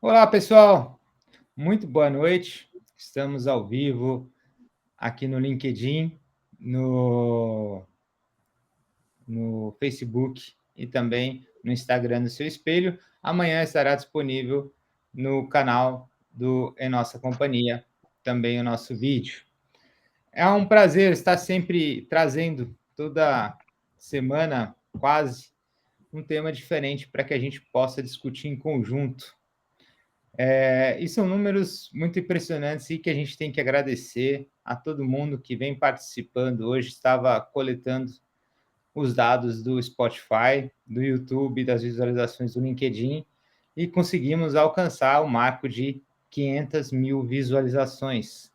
Olá, pessoal. Muito boa noite. Estamos ao vivo aqui no LinkedIn, no, no Facebook e também no Instagram do Seu Espelho. Amanhã estará disponível no canal do Em Nossa Companhia, também o nosso vídeo. É um prazer estar sempre trazendo toda semana, quase, um tema diferente para que a gente possa discutir em conjunto. E são números muito impressionantes e que a gente tem que agradecer a todo mundo que vem participando. Hoje estava coletando os dados do Spotify, do YouTube, das visualizações do LinkedIn e conseguimos alcançar o marco de 500 mil visualizações.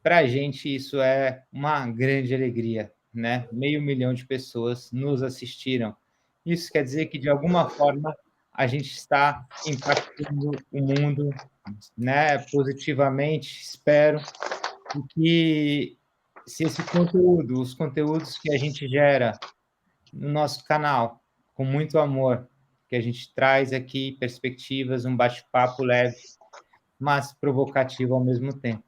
Para a gente, isso é uma grande alegria, né? 500 mil de pessoas nos assistiram. Isso quer dizer que, de alguma forma, a gente está impactando o mundo, né, positivamente, espero, e que se esse conteúdo, os conteúdos que a gente gera no nosso canal, com muito amor, que a gente traz aqui perspectivas, um bate-papo leve, mas provocativo ao mesmo tempo,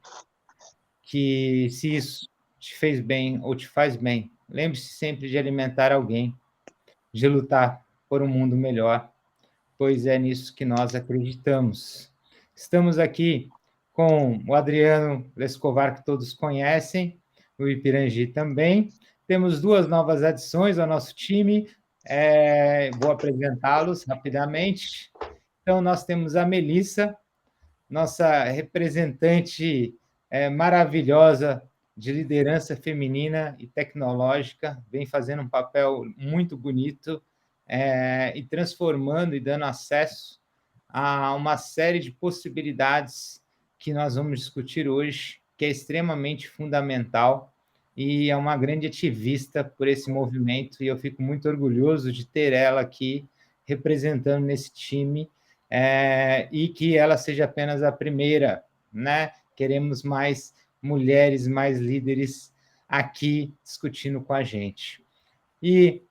que se isso te fez bem ou te faz bem, lembre-se sempre de alimentar alguém, de lutar por um mundo melhor, pois é nisso que nós acreditamos. Estamos aqui com o Adriano Lescovar, que todos conhecem, o Ipirangi também. Temos duas novas adições ao nosso time, vou apresentá-los rapidamente. Então, nós temos a Melissa, nossa representante maravilhosa de liderança feminina e tecnológica, vem fazendo um papel muito bonito e transformando e dando acesso a uma série de possibilidades que nós vamos discutir hoje, que é extremamente fundamental e é uma grande ativista por esse movimento, e eu fico muito orgulhoso de ter ela aqui representando nesse time, e que ela seja apenas a primeira, né? Queremos mais mulheres, mais líderes aqui discutindo com a gente. E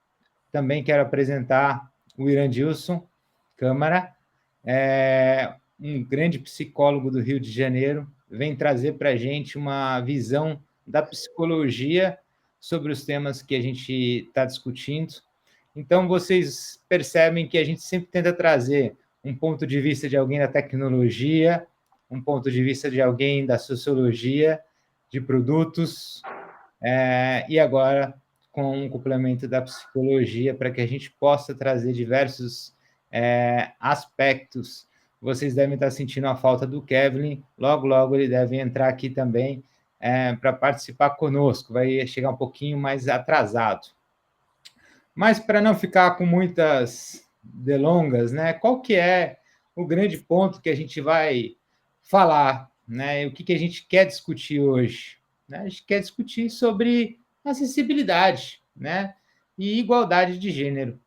também quero apresentar o Irandilson Câmara, um grande psicólogo do Rio de Janeiro, vem trazer para a gente uma visão da psicologia sobre os temas que a gente está discutindo. Então, vocês percebem que a gente sempre tenta trazer um ponto de vista de alguém da tecnologia, um ponto de vista de alguém da sociologia, de produtos, e agora com um complemento da psicologia, para que a gente possa trazer diversos aspectos. Vocês devem estar sentindo a falta do Kevin, logo, logo ele deve entrar aqui também para participar conosco, vai chegar um pouquinho mais atrasado. Mas para não ficar com muitas delongas, né, qual que é o grande ponto que a gente vai falar, né? O que a gente quer discutir hoje? Né? A gente quer discutir sobre acessibilidade, né? E igualdade de gênero.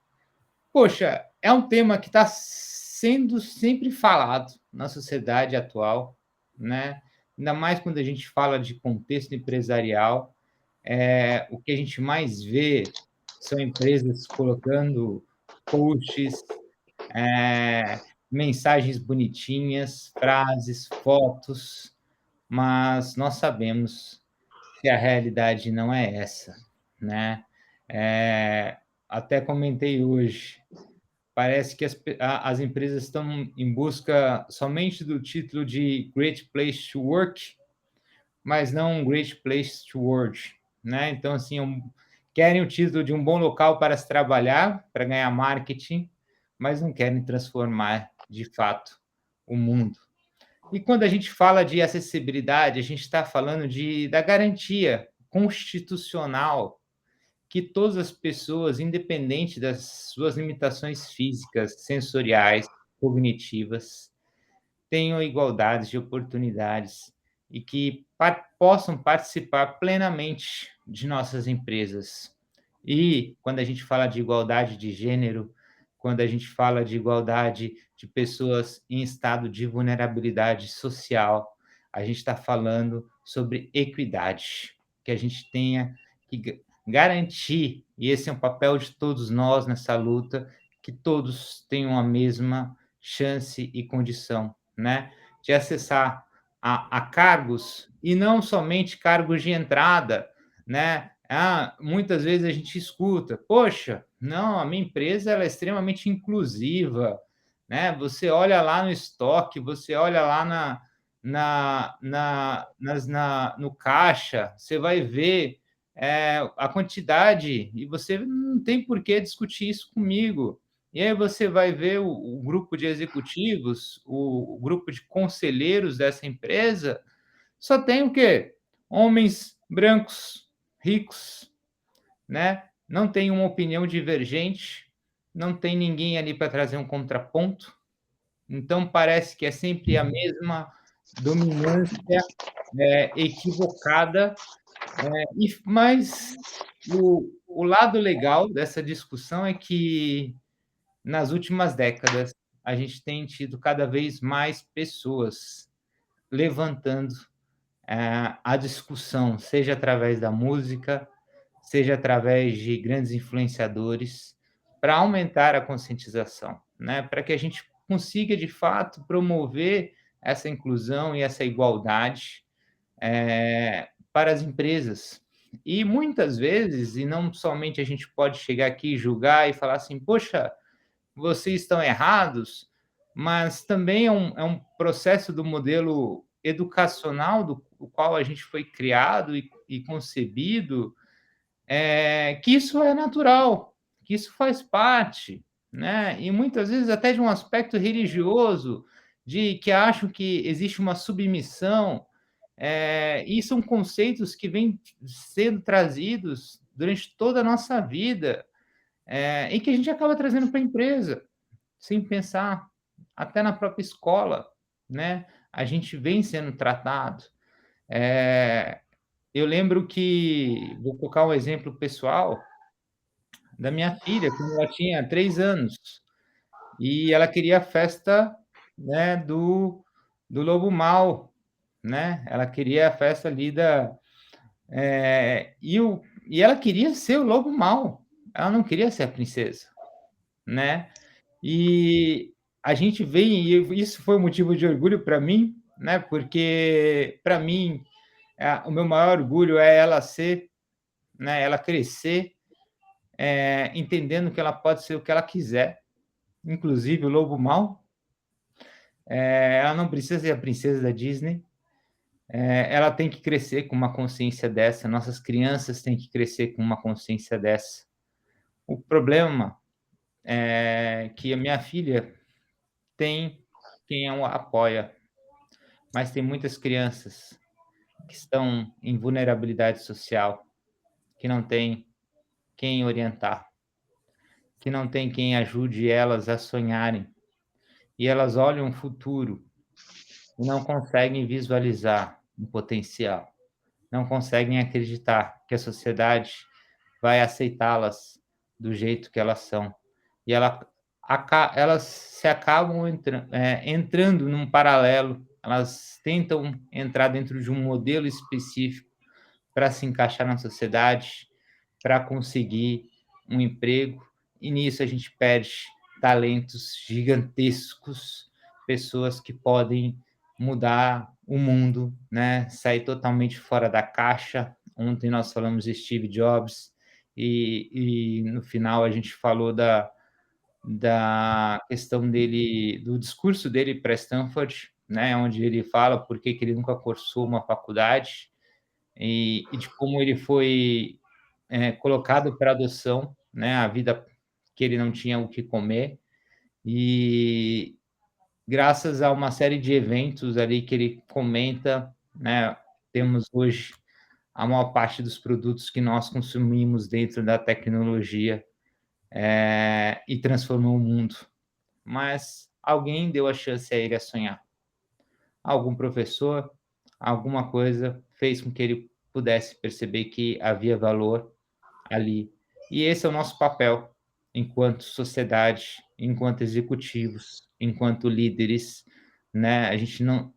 Poxa, é um tema que está sendo sempre falado na sociedade atual, né? Ainda mais quando a gente fala de contexto empresarial, o que a gente mais vê são empresas colocando posts, mensagens bonitinhas, frases, fotos, mas nós sabemos que a realidade não é essa, né? Até comentei hoje, parece que as empresas estão em busca somente do título de Great Place to Work, mas não um Great Place to Work, né? Então, assim, querem o título de um bom local para se trabalhar, para ganhar marketing, mas não querem transformar, de fato, o mundo. E quando a gente fala de acessibilidade, a gente está falando da garantia constitucional que todas as pessoas, independente das suas limitações físicas, sensoriais, cognitivas, tenham igualdade de oportunidades e que possam participar plenamente de nossas empresas. E quando a gente fala de igualdade de gênero, quando a gente fala de igualdade de pessoas em estado de vulnerabilidade social, a gente está falando sobre equidade, que a gente tenha que garantir, e esse é um papel de todos nós nessa luta, que todos tenham a mesma chance e condição né, de acessar a cargos e não somente cargos de entrada, né. Muitas vezes a gente escuta: "Poxa, não, a minha empresa ela é extremamente inclusiva", né. Você olha lá no estoque, você olha lá no caixa, você vai ver, a quantidade e você não tem por que discutir isso comigo. E aí você vai ver o grupo de executivos, o grupo de conselheiros dessa empresa, só tem o quê? Homens brancos, ricos, né, não tem uma opinião divergente, não tem ninguém ali para trazer um contraponto, então parece que é sempre a mesma dominância, equivocada, mas o lado legal dessa discussão é que nas últimas décadas, a gente tem tido cada vez mais pessoas levantando, a discussão, seja através da música, seja através de grandes influenciadores, para aumentar a conscientização, né, para que a gente consiga, de fato, promover essa inclusão e essa igualdade, para as empresas. E muitas vezes, e não somente a gente pode chegar aqui e julgar e falar assim: "Poxa, vocês estão errados", mas também é um processo do modelo educacional do o qual a gente foi criado e concebido, que isso é natural, que isso faz parte, né, e muitas vezes até de um aspecto religioso, de que acham que existe uma submissão, e são conceitos que vêm sendo trazidos durante toda a nossa vida, e que a gente acaba trazendo para a empresa. Sem pensar, até na própria escola, né, a gente vem sendo tratado. Eh, eu lembro que vou colocar um exemplo pessoal da minha filha, quando ela tinha 3 anos, e ela queria a festa, né, do Lobo Mal, né, ela queria a festa ali e ela queria ser o Lobo Mal, ela não queria ser a princesa, né. E a gente vem e isso foi um motivo de orgulho para mim, né, porque para mim, o meu maior orgulho é ela ser, né, ela crescer, entendendo que ela pode ser o que ela quiser, inclusive o lobo mau. Ela não precisa ser a princesa da Disney, ela tem que crescer com uma consciência dessa, nossas crianças têm que crescer com uma consciência dessa. O problema é que a minha filha tem quem a apoia, mas tem muitas crianças que estão em vulnerabilidade social, que não tem quem orientar, que não tem quem ajude elas a sonharem, e elas olham o futuro e não conseguem visualizar um potencial, não conseguem acreditar que a sociedade vai aceitá-las do jeito que elas são. E elas se acabam entrando num paralelo, elas tentam entrar dentro de um modelo específico para se encaixar na sociedade, para conseguir um emprego, e nisso a gente perde talentos gigantescos, pessoas que podem mudar o mundo, né, sair totalmente fora da caixa. Ontem nós falamos de Steve Jobs e no final a gente falou da questão dele do discurso dele para Stanford, né, onde ele fala por que ele nunca cursou uma faculdade, e de como ele foi, colocado para adoção, né, a vida que ele não tinha o que comer, e graças a uma série de eventos ali que ele comenta, né, temos hoje a maior parte dos produtos que nós consumimos dentro da tecnologia, e transformou o mundo. Mas alguém deu a chance a ele a sonhar. Algum professor, alguma coisa fez com que ele pudesse perceber que havia valor ali. E esse é o nosso papel enquanto sociedade, enquanto executivos, enquanto líderes, né? A gente não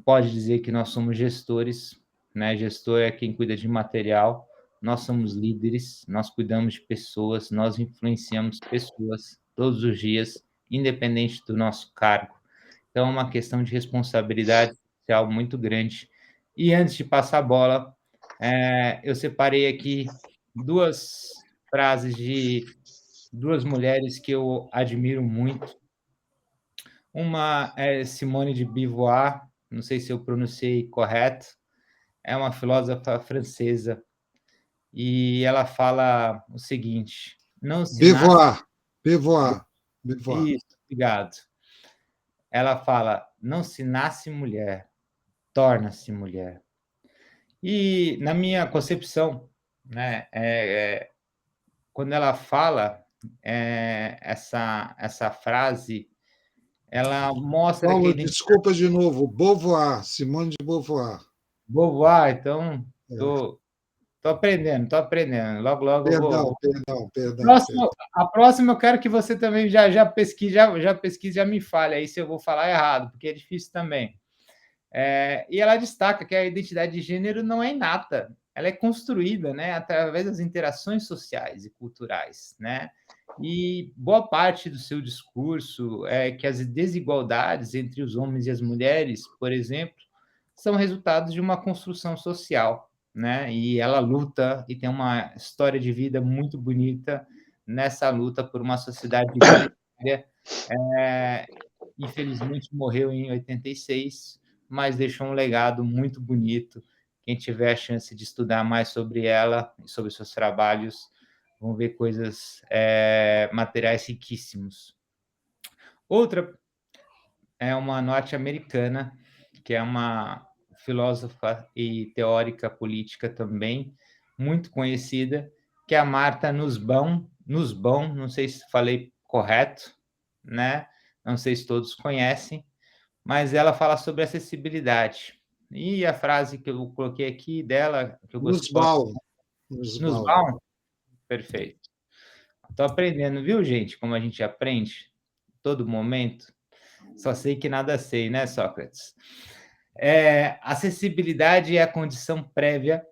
pode dizer que nós somos gestores, né? Gestor é quem cuida de material, nós somos líderes, nós cuidamos de pessoas, nós influenciamos pessoas todos os dias, independente do nosso cargo. Então, é uma questão de responsabilidade social muito grande. E antes de passar a bola, eu separei aqui 2 frases de 2 mulheres que eu admiro muito. Uma é Simone de Beauvoir, não sei se eu pronunciei correto, é uma filósofa francesa, e ela fala o seguinte: "Não se nasce". Beauvoir, Beauvoir, Beauvoir. Isso, obrigado. Ela fala: "Não se nasce mulher, torna-se mulher". E na minha concepção, né, quando ela fala, essa frase, ela mostra que a Paulo, identidade. desculpa de novo. Beauvoir, Simone de Beauvoir. Beauvoir, então É. tô aprendendo, tô aprendendo. Logo, logo eu Perdão, vou. perdão, perdão, Próxima, perdão. a próxima eu quero que você também já pesquise, já pesquise, já me fale aí se eu vou falar errado, porque é difícil também. E ela destaca que a identidade de gênero não é inata, ela é construída, né, através das interações sociais e culturais, né? E boa parte do seu discurso é que as desigualdades entre os homens e as mulheres, por exemplo, são resultados de uma construção social, né? E ela luta e tem uma história de vida muito bonita nessa luta por uma sociedade igualitária. É, Infelizmente morreu em 86, mas deixou um legado muito bonito. Quem tiver a chance de estudar mais sobre ela e sobre seus trabalhos, vão ver coisas, materiais riquíssimos. Outra é uma norte-americana, que é uma filósofa e teórica política também, muito conhecida, que é a Marta Nussbaum, não sei se falei correto, né? Não sei se todos conhecem, mas ela fala sobre acessibilidade. E a frase que eu coloquei aqui dela, que eu gosto. Nussbaum, Nussbaum. Nussbaum, perfeito. Estou aprendendo, viu, gente? Como a gente aprende todo momento. Só sei que nada sei, né, Sócrates? Acessibilidade é a condição prévia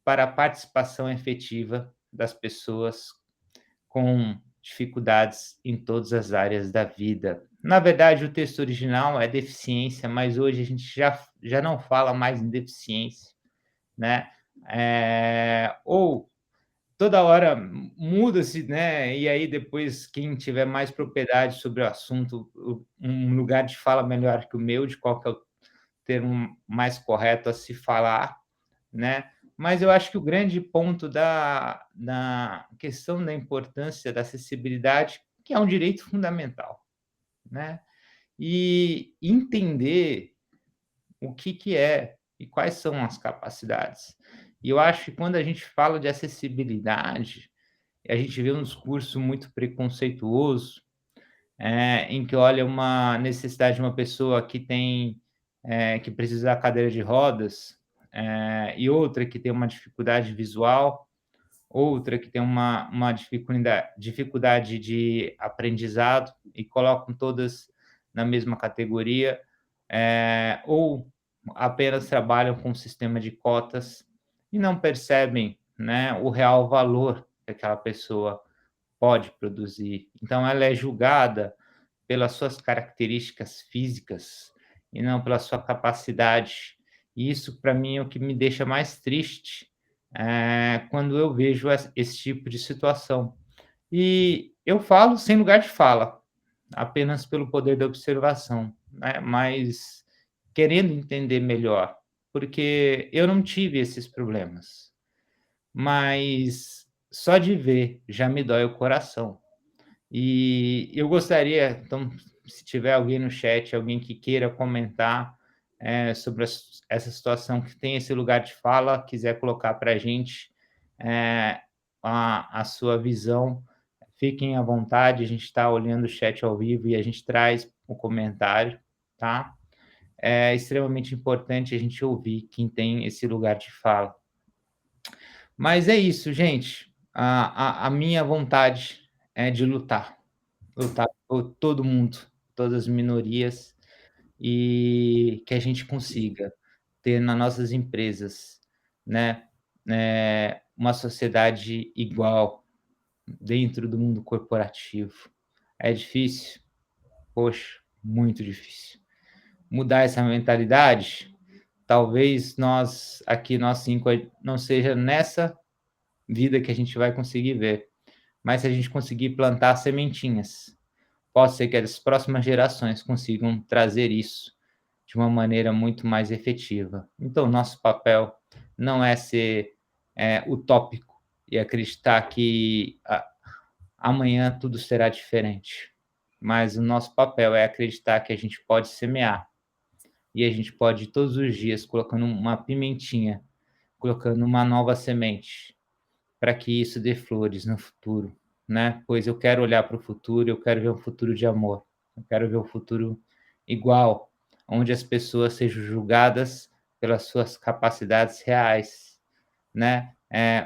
para a participação efetiva das pessoas com dificuldades em todas as áreas da vida. Na verdade, o texto original é deficiência, mas hoje a gente já não fala mais em deficiência, né? Ou toda hora muda-se, né? E aí depois quem tiver mais propriedade sobre o assunto, um lugar de fala melhor que o meu, de qual que é o termo mais correto a se falar, né? Mas eu acho que o grande ponto da questão da importância da acessibilidade, que é um direito fundamental, né? E entender o que é e quais são as capacidades. E eu acho que quando a gente fala de acessibilidade, a gente vê um discurso muito preconceituoso, em que olha uma necessidade de uma pessoa que tem, que precisa da cadeira de rodas, e outra que tem uma dificuldade visual, outra que tem uma dificuldade de aprendizado, e colocam todas na mesma categoria, ou apenas trabalham com um sistema de cotas e não percebem, né, o real valor que aquela pessoa pode produzir. Então, ela é julgada pelas suas características físicas e não pela sua capacidade. E isso, para mim, é o que me deixa mais triste, quando eu vejo esse tipo de situação. E eu falo sem lugar de fala, apenas pelo poder da observação, né? Mas querendo entender melhor, porque eu não tive esses problemas, mas só de ver já me dói o coração. E eu gostaria, então, se tiver alguém no chat, alguém que queira comentar, sobre essa situação, que tem esse lugar de fala, quiser colocar para a gente, a sua visão, fiquem à vontade, a gente está olhando o chat ao vivo e a gente traz o comentário, tá? É extremamente importante a gente ouvir quem tem esse lugar de fala. Mas é isso, gente. A minha vontade é de lutar por todo mundo, todas as minorias, e que a gente consiga ter nas nossas empresas, né, uma sociedade igual dentro do mundo corporativo. É difícil? Poxa, muito difícil. mudar essa mentalidade, talvez nós 5, não seja nessa vida que a gente vai conseguir ver, mas se a gente conseguir plantar sementinhas, pode ser que as próximas gerações consigam trazer isso de uma maneira muito mais efetiva. Então, nosso papel não é ser utópico e acreditar que amanhã tudo será diferente, mas o nosso papel é acreditar que a gente pode semear e a gente pode todos os dias colocando uma pimentinha, colocando uma nova semente, para que isso dê flores no futuro, né? Pois eu quero olhar para o futuro, eu quero ver um futuro de amor, eu quero ver um futuro igual, onde as pessoas sejam julgadas pelas suas capacidades reais, né?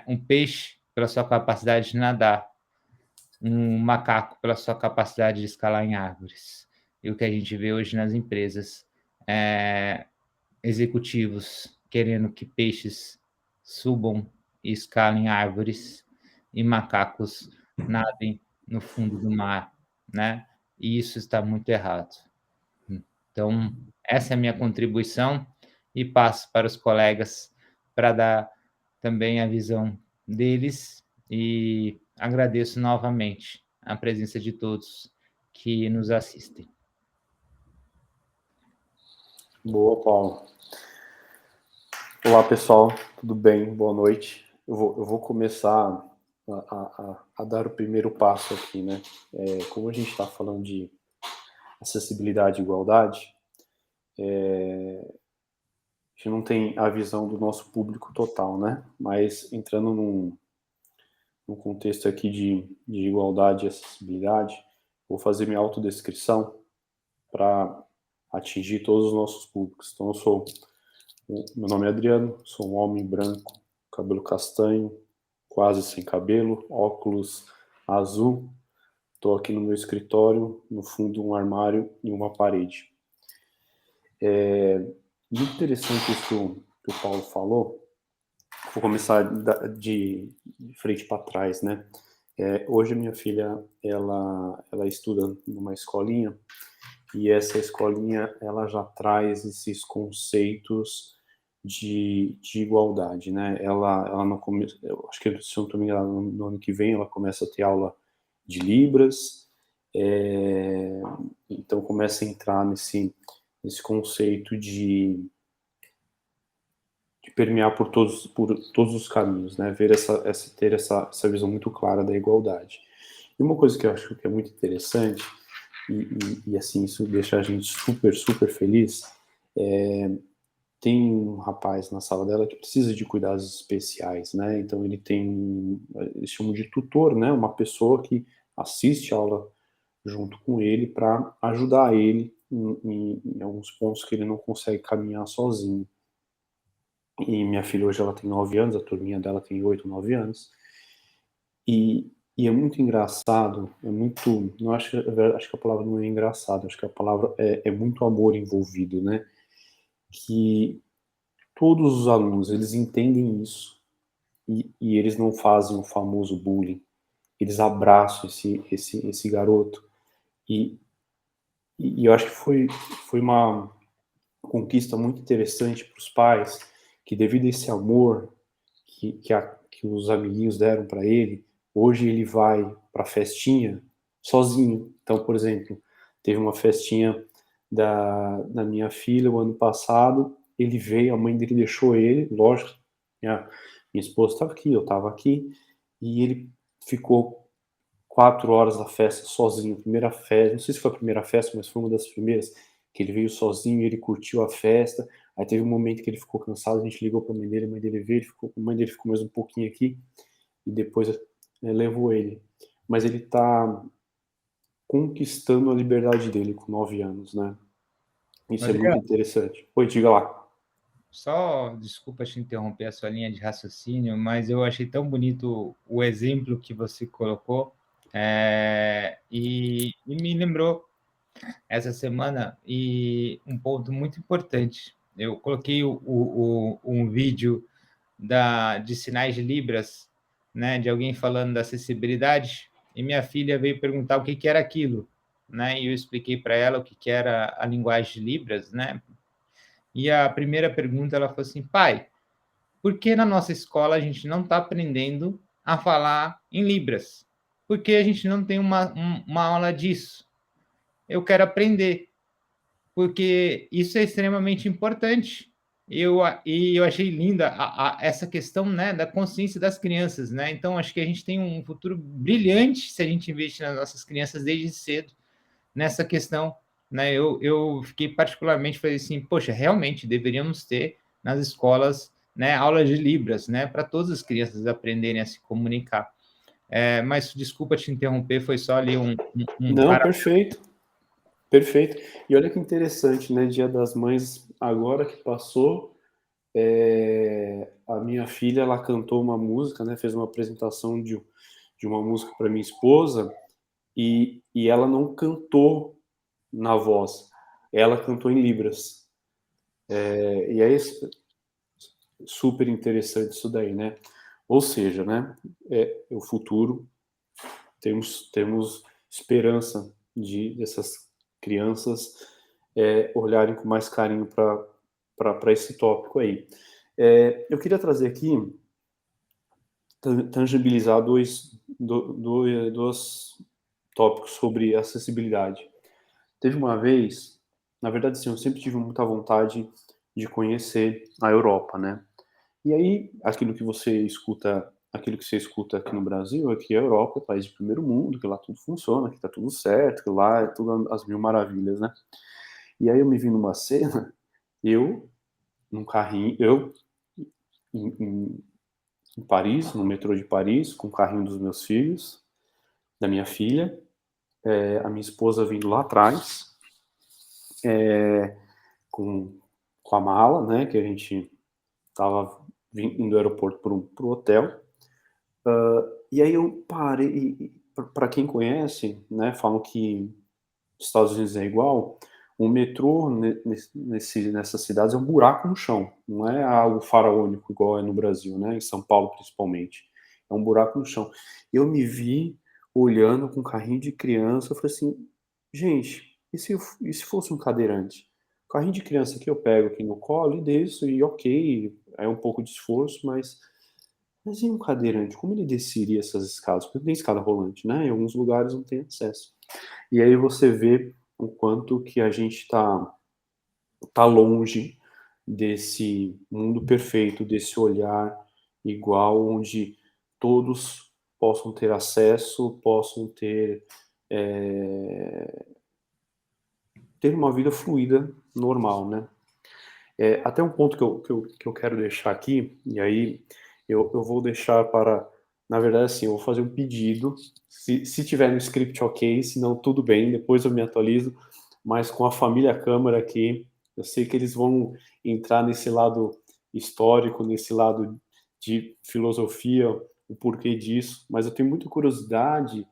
Um peixe pela sua capacidade de nadar, um macaco pela sua capacidade de escalar em árvores. E o que a gente vê hoje nas empresas é executivos querendo que peixes subam e escalem árvores e macacos nadem no fundo do mar, né? E isso está muito errado. Então, essa é a minha contribuição e passo para os colegas para dar também a visão deles e agradeço novamente a presença de todos que nos assistem. Boa, Paulo. Olá, pessoal, tudo bem? Boa noite. Eu vou começar a dar o primeiro passo aqui, né? Como a gente está falando de acessibilidade e igualdade, a gente não tem a visão do nosso público total, né? Mas entrando num contexto aqui de igualdade e acessibilidade, vou fazer minha autodescrição para atingir todos os nossos públicos. Então, meu nome é Adriano, sou um homem branco, cabelo castanho, quase sem cabelo, óculos azul. Estou aqui no meu escritório, no fundo um armário e uma parede. Muito interessante isso que o Paulo falou. Vou começar de frente para trás, né? Hoje a minha filha, ela estuda numa escolinha e essa escolinha, ela já traz esses conceitos de igualdade, né? Ela não começa, eu acho que, se eu não estou me enganado, no ano que vem ela começa a ter aula de Libras, então começa a entrar nesse conceito de permear por todos os caminhos, né? Ter essa visão muito clara da igualdade. E uma coisa que eu acho que é muito interessante, e assim, isso deixa a gente super, super feliz, tem um rapaz na sala dela que precisa de cuidados especiais, né? Então eles chamam de tutor, né? Uma pessoa que assiste a aula junto com ele para ajudar ele em alguns pontos que ele não consegue caminhar sozinho. E minha filha hoje ela tem 9 anos, a turminha dela tem 8, 9 anos. E é muito engraçado, não acho que a palavra não é engraçado, acho que a palavra é muito amor envolvido, né? Que todos os alunos, eles entendem isso e eles não fazem o famoso bullying. Eles abraçam esse garoto. E eu acho que foi uma conquista muito interessante para os pais, que devido a esse amor que os amiguinhos deram para ele, hoje ele vai para a festinha sozinho. Então, por exemplo, teve uma festinha da minha filha o ano passado, ele veio, a mãe dele deixou ele, lógico, minha esposa estava aqui, eu estava aqui, e ele ficou 4 horas da festa sozinho, primeira festa, não sei se foi a primeira festa, mas foi uma das primeiras, que ele veio sozinho, ele curtiu a festa, aí teve um momento que ele ficou cansado, a gente ligou para a mãe dele veio, a mãe dele ficou mais um pouquinho aqui, e depois levou ele. Mas ele está conquistando a liberdade dele com 9 anos, né? Isso é muito interessante. Oi, diga lá. Só, desculpa te interromper a sua linha de raciocínio, mas eu achei tão bonito o exemplo que você colocou, e me lembrou essa semana e um ponto muito importante. Eu coloquei um vídeo de sinais de Libras, né, de alguém falando da acessibilidade, e minha filha veio perguntar o que era aquilo. né? E eu expliquei para ela o que era a linguagem de Libras, né? E a primeira pergunta, ela falou assim, pai, por que na nossa escola a gente não está aprendendo a falar em Libras? Por que a gente não tem uma aula disso? Eu quero aprender, porque isso é extremamente importante. Eu achei linda essa questão, né, da consciência das crianças, né? Então, acho que a gente tem um futuro brilhante se a gente investir nas nossas crianças desde cedo nessa questão, né? Eu fiquei particularmente, falei assim, poxa, realmente deveríamos ter nas escolas, né, aulas de Libras, né, para todas as crianças aprenderem a se comunicar. Mas desculpa te interromper, foi só ali Não, perfeito. Perfeito. E olha que interessante, né? Dia das Mães, agora que passou, a minha filha, ela cantou uma música, né? Fez uma apresentação de uma música para minha esposa e ela não cantou na voz, ela cantou em Libras. E é super interessante isso daí, né? Ou seja, né? O futuro, temos esperança dessas crianças olharem com mais carinho para esse tópico aí. Eu queria trazer aqui, tangibilizar dois tópicos sobre acessibilidade. Teve uma vez, na verdade, sim, eu sempre tive muita vontade de conhecer a Europa, né? E aí, aquilo que você escuta aqui no Brasil é que a Europa é o país de primeiro mundo, que lá tudo funciona, que tá tudo certo, que lá é tudo as mil maravilhas, né? E aí eu me vi numa cena, num carrinho, em Paris, no metrô de Paris, com o carrinho dos meus filhos, da minha filha, a minha esposa vindo lá atrás, com a mala, né, que a gente tava indo do aeroporto pro hotel. E aí eu parei, para quem conhece, né, falam que Estados Unidos é igual, o metrô nessas cidades é um buraco no chão, não é algo faraônico igual é no Brasil, né, em São Paulo principalmente. É um buraco no chão. Eu me vi olhando com um carrinho de criança, eu falei assim, gente, e se fosse um cadeirante? O carrinho de criança que eu pego aqui no colo e desço, e ok, é um pouco de esforço, mas e um cadeirante? Como ele desceria essas escadas? Porque não tem escada rolante, né? Em alguns lugares não tem acesso. E aí você vê o quanto que a gente tá longe desse mundo perfeito, desse olhar igual, onde todos possam ter acesso, possam ter uma vida fluida, normal, né? Até um ponto que eu quero deixar aqui, e aí eu vou deixar para, na verdade, assim, eu vou fazer um pedido, se tiver no script ok, se não, tudo bem, depois eu me atualizo, mas com a família Câmara aqui, eu sei que eles vão entrar nesse lado histórico, nesse lado de filosofia, o porquê disso, mas eu tenho muita curiosidade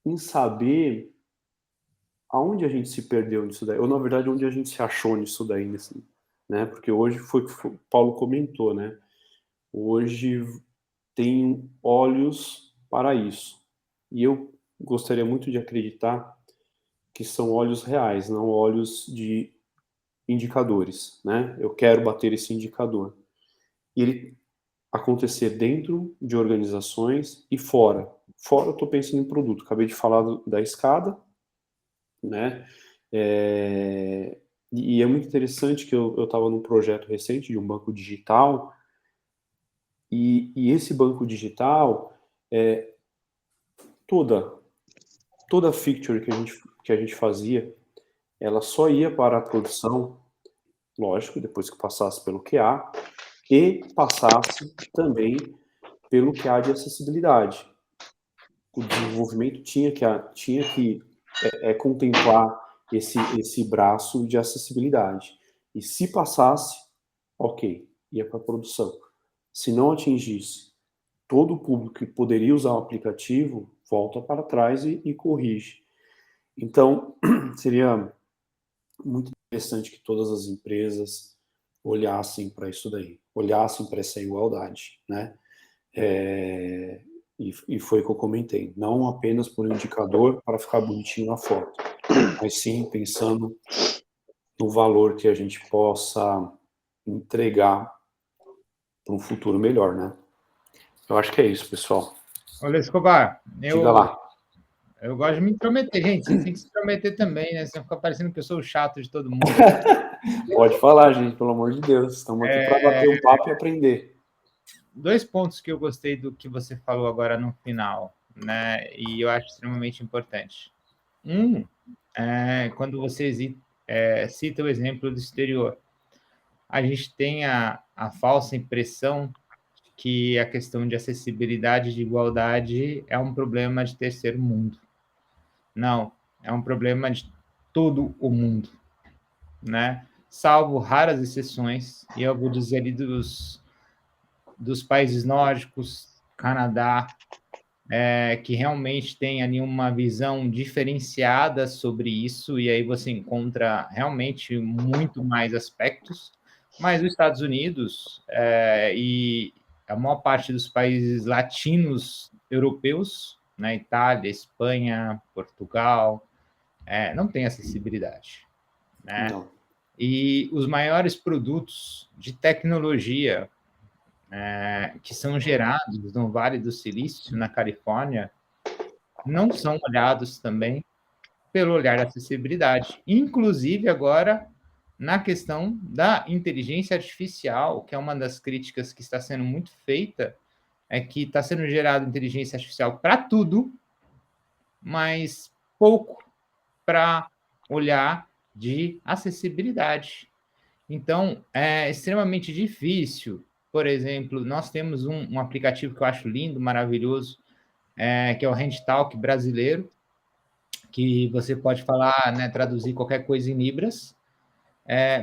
em saber aonde a gente se perdeu nisso daí, ou na verdade onde a gente se achou nisso daí, né? Porque hoje foi o que o Paulo comentou, né? Hoje tem olhos para isso. E eu gostaria muito de acreditar que são olhos reais, não olhos de indicadores, né? Eu quero bater esse indicador. E ele acontecer dentro de organizações e fora. Fora eu estou pensando em produto. Acabei de falar da escada, né? E é muito interessante que eu estava num projeto recente de um banco digital e esse banco digital, toda feature que a gente fazia, ela só ia para a produção, lógico, depois que passasse pelo QA e passasse também pelo QA de acessibilidade. O desenvolvimento tinha que contemplar esse braço de acessibilidade. E se passasse, ok, ia para a produção. Se não atingisse todo o público que poderia usar o aplicativo, volta para trás e corrige. Então, seria muito interessante que todas as empresas olhassem para isso daí, olhassem para essa igualdade, né? E foi o que eu comentei, não apenas por um indicador para ficar bonitinho na foto, mas sim pensando no valor que a gente possa entregar para um futuro melhor, né? Eu acho que é isso, pessoal. Olha, Escobar, Diga lá. eu gosto de me intrometer, gente. Vocês têm que se intrometer também, né? Senão fica parecendo que eu sou o chato de todo mundo. Pode falar, gente, pelo amor de Deus. Estamos aqui para bater um papo e aprender. 2 pontos que eu gostei do que você falou agora no final, né? E eu acho extremamente importante. Quando você cita o exemplo do exterior, a gente tem a falsa impressão que a questão de acessibilidade e de igualdade é um problema de terceiro mundo. Não, é um problema de todo o mundo, né? Salvo raras exceções, e eu vou dizer ali dos países nórdicos, Canadá, que realmente tem ali uma visão diferenciada sobre isso, e aí você encontra realmente muito mais aspectos, mas os Estados Unidos e a maior parte dos países latinos europeus, né, Itália, Espanha, Portugal, não tem acessibilidade, né? Não. E os maiores produtos de tecnologia que são gerados no Vale do Silício, na Califórnia, não são olhados também pelo olhar da acessibilidade. Inclusive, agora, na questão da inteligência artificial, que é uma das críticas que está sendo muito feita, é que está sendo gerada inteligência artificial para tudo, mas pouco para olhar de acessibilidade. Então, é extremamente difícil. Por exemplo, nós temos um aplicativo que eu acho lindo, maravilhoso, que é o HandTalk brasileiro, que você pode falar, né, traduzir qualquer coisa em Libras,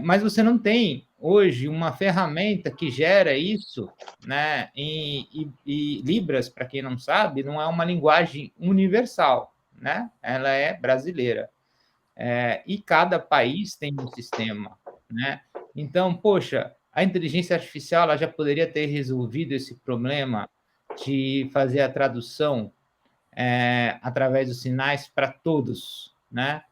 mas você não tem hoje uma ferramenta que gera isso, né? E Libras, para quem não sabe, não é uma linguagem universal, né? Ela é brasileira. E cada país tem um sistema, né? Então, poxa, a inteligência artificial ela já poderia ter resolvido esse problema de fazer a tradução através dos sinais para todos, né?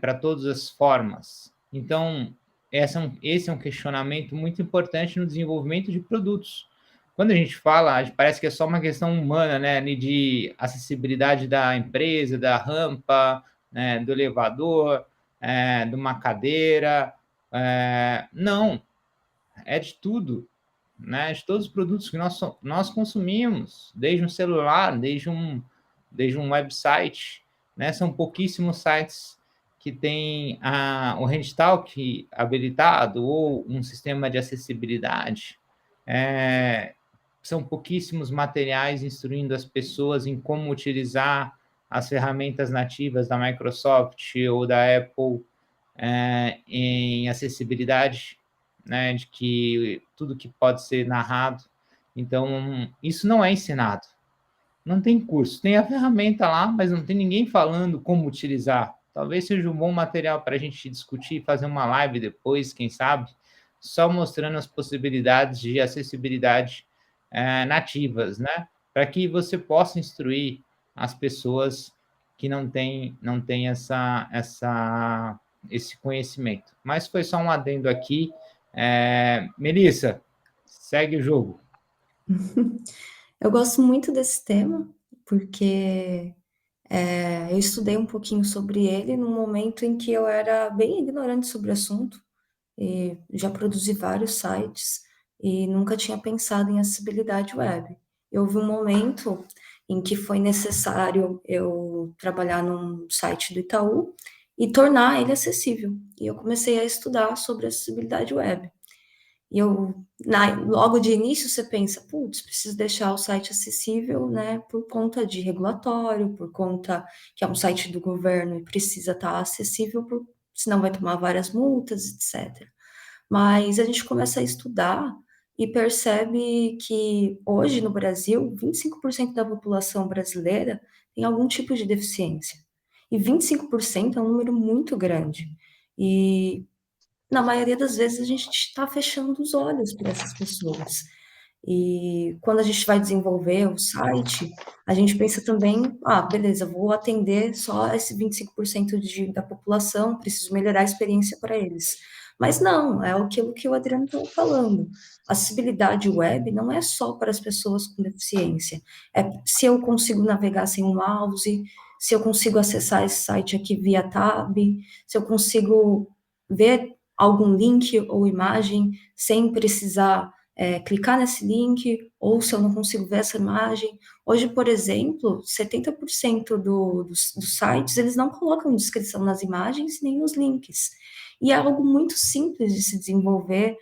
Para todas as formas. Então, esse é um questionamento muito importante no desenvolvimento de produtos. Quando a gente fala, parece que é só uma questão humana, né? De acessibilidade da empresa, da rampa, né? Do elevador, de uma cadeira. Não, é de tudo, né? De todos os produtos que nós consumimos, desde um celular, desde um website, né? São pouquíssimos sites que têm o HandTalk habilitado ou um sistema de acessibilidade. São pouquíssimos materiais instruindo as pessoas em como utilizar as ferramentas nativas da Microsoft ou da Apple em acessibilidade, né, de que tudo que pode ser narrado. Então, isso não é ensinado. Não tem curso. Tem a ferramenta lá, mas não tem ninguém falando como utilizar. Talvez seja um bom material para a gente discutir e fazer uma live depois, quem sabe, só mostrando as possibilidades de acessibilidade nativas, né? Para que você possa instruir as pessoas que não têm esse conhecimento. Mas foi só um adendo aqui. Melissa, segue o jogo. Eu gosto muito desse tema, porque eu estudei um pouquinho sobre ele num momento em que eu era bem ignorante sobre o assunto, e já produzi vários sites e nunca tinha pensado em acessibilidade web. Houve um momento em que foi necessário eu trabalhar num site do Itaú e tornar ele acessível. E eu comecei a estudar sobre acessibilidade web. E logo de início você pensa, putz, preciso deixar o site acessível, né, por conta de regulatório, por conta que é um site do governo e precisa estar acessível, senão vai tomar várias multas, etc. Mas a gente começa a estudar e percebe que hoje no Brasil, 25% da população brasileira tem algum tipo de deficiência. E 25% é um número muito grande. E na maioria das vezes a gente está fechando os olhos para essas pessoas. E quando a gente vai desenvolver o site, a gente pensa também, beleza, vou atender só esse 25% da população, preciso melhorar a experiência para eles. Mas não, é aquilo que o Adriano estava falando. Acessibilidade web não é só para as pessoas com deficiência. É se eu consigo navegar sem um mouse, se eu consigo acessar esse site aqui via tab, se eu consigo ver algum link ou imagem sem precisar clicar nesse link, ou se eu não consigo ver essa imagem. Hoje, por exemplo, 70% dos sites, eles não colocam descrição nas imagens nem nos links. E é algo muito simples de se desenvolver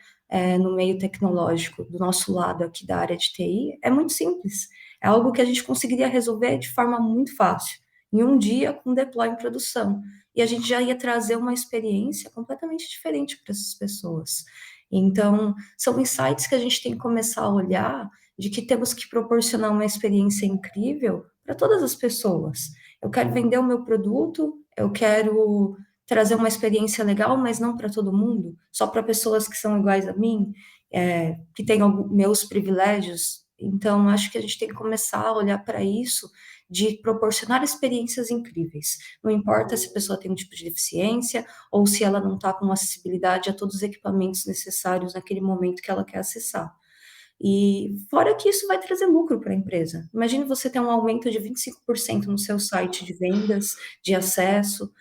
no meio tecnológico, do nosso lado aqui da área de TI, é muito simples. É algo que a gente conseguiria resolver de forma muito fácil, em um dia com deploy em produção. E a gente já ia trazer uma experiência completamente diferente para essas pessoas. Então, são insights que a gente tem que começar a olhar de que temos que proporcionar uma experiência incrível para todas as pessoas. Eu quero vender o meu produto, eu quero trazer uma experiência legal, mas não para todo mundo, só para pessoas que são iguais a mim, que têm meus privilégios. Então, acho que a gente tem que começar a olhar para isso, de proporcionar experiências incríveis. Não importa se a pessoa tem um tipo de deficiência ou se ela não está com acessibilidade a todos os equipamentos necessários naquele momento que ela quer acessar. E fora que isso vai trazer lucro para a empresa. Imagine você ter um aumento de 25% no seu site de vendas, de acesso,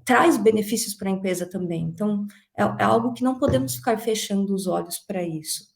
traz benefícios para a empresa também. Então, é algo que não podemos ficar fechando os olhos para isso.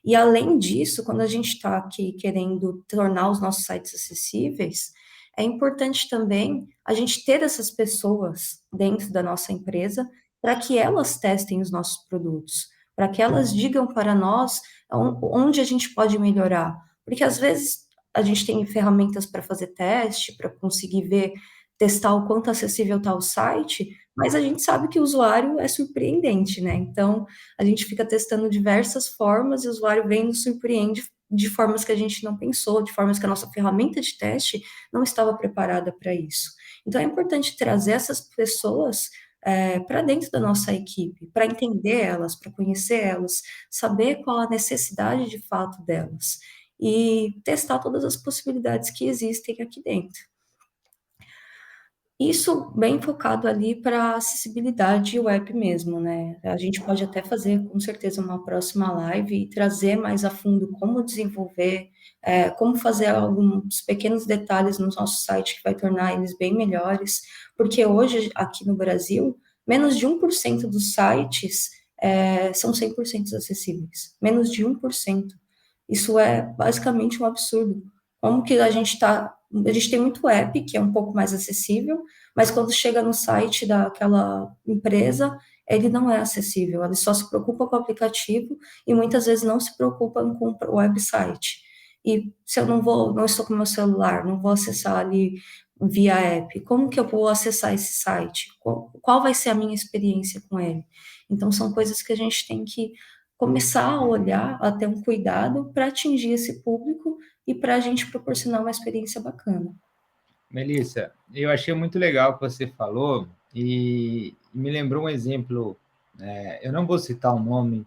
E, além disso, quando a gente está aqui querendo tornar os nossos sites acessíveis, é importante também a gente ter essas pessoas dentro da nossa empresa para que elas testem os nossos produtos, para que elas digam para nós onde a gente pode melhorar. Porque, às vezes, a gente tem ferramentas para fazer teste, para conseguir ver testar o quanto acessível está o site, mas a gente sabe que o usuário é surpreendente, né? Então, a gente fica testando diversas formas e o usuário vem e nos surpreende de formas que a gente não pensou, de formas que a nossa ferramenta de teste não estava preparada para isso. Então, é importante trazer essas pessoas para dentro da nossa equipe, para entender elas, para conhecer elas, saber qual a necessidade de fato delas e testar todas as possibilidades que existem aqui dentro. Isso bem focado ali para acessibilidade web mesmo, né? A gente pode até fazer, com certeza, uma próxima live e trazer mais a fundo como desenvolver, como fazer alguns pequenos detalhes no nosso site que vai tornar eles bem melhores, porque hoje, aqui no Brasil, menos de 1% dos sites são 100% acessíveis. Menos de 1%. Isso é basicamente um absurdo. Como que a gente tem muito app, que é um pouco mais acessível, mas quando chega no site daquela empresa, ele não é acessível, ele só se preocupa com o aplicativo e muitas vezes não se preocupam com o website. E se eu não estou com meu celular, não vou acessar ali via app, como que eu vou acessar esse site? Qual vai ser a minha experiência com ele? Então, são coisas que a gente tem que começar a olhar, a ter um cuidado para atingir esse público e para a gente proporcionar uma experiência bacana. Melissa, eu achei muito legal o que você falou e me lembrou um exemplo. Eu não vou citar o nome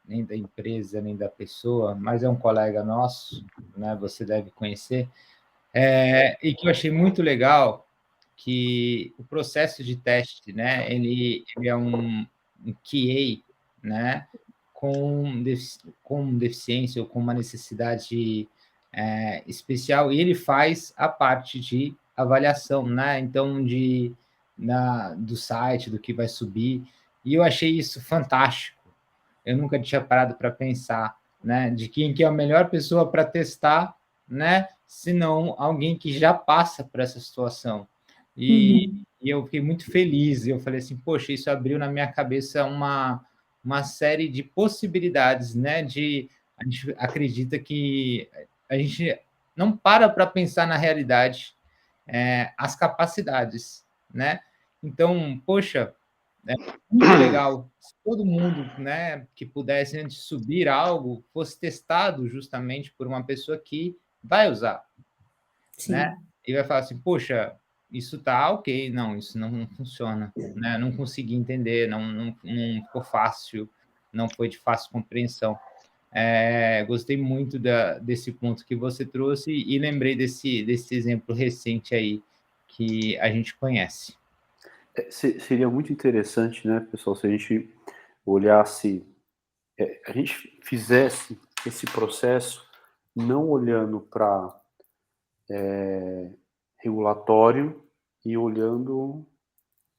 nem da empresa, nem da pessoa, mas é um colega nosso, né? Você deve conhecer, e que eu achei muito legal, que o processo de teste, né? Ele é um QA, né? Com deficiência ou com uma necessidade especial, e ele faz a parte de avaliação, né? Então, do site, do que vai subir, e eu achei isso fantástico. Eu nunca tinha parado para pensar, né? De quem que é a melhor pessoa para testar, né? Se não alguém que já passa por essa situação. E eu fiquei muito feliz. Eu falei assim, poxa, isso abriu na minha cabeça uma série de possibilidades, né? A gente acredita que a gente não para pensar na realidade, as capacidades, né? Então, poxa, é muito legal se todo mundo, né, que pudesse, antes de subir algo, fosse testado justamente por uma pessoa que vai usar, Sim. né? E vai falar assim, poxa, isso tá ok, não, isso não funciona, né? Não consegui entender, não ficou fácil, não foi de fácil compreensão. Gostei muito desse ponto que você trouxe e lembrei desse exemplo recente aí que a gente conhece. Seria muito interessante, né, pessoal, se a gente olhasse, a gente fizesse esse processo não olhando para regulatório e olhando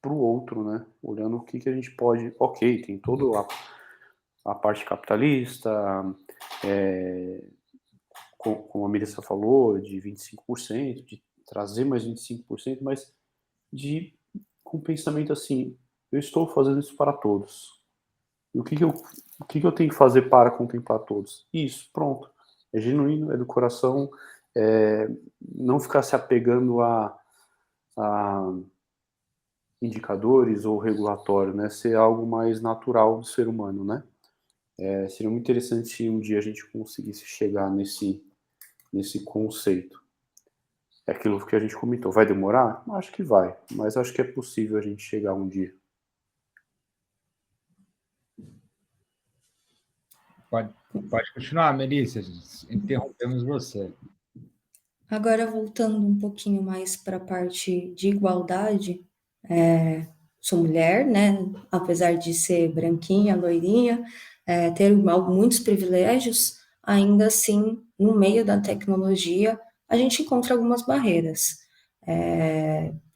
para o outro, né? Olhando o que a gente pode... Ok, tem toda a parte capitalista, como a Melissa falou, de 25%, de trazer mais 25%, mas com pensamento assim, eu estou fazendo isso para todos. E o que eu tenho que fazer para contemplar todos? Isso, pronto. É genuíno, é do coração, não ficar se apegando a indicadores ou regulatório, né? Ser algo mais natural do ser humano, né? Seria muito interessante se um dia a gente conseguisse chegar nesse conceito. É aquilo que a gente comentou. Vai demorar? Acho que vai, mas acho que é possível a gente chegar um dia. Pode continuar, Melissa, interrompemos você. Agora, voltando um pouquinho mais para a parte de igualdade, sou mulher, né? Apesar de ser branquinha, loirinha, ter muitos privilégios, ainda assim, no meio da tecnologia, a gente encontra algumas barreiras.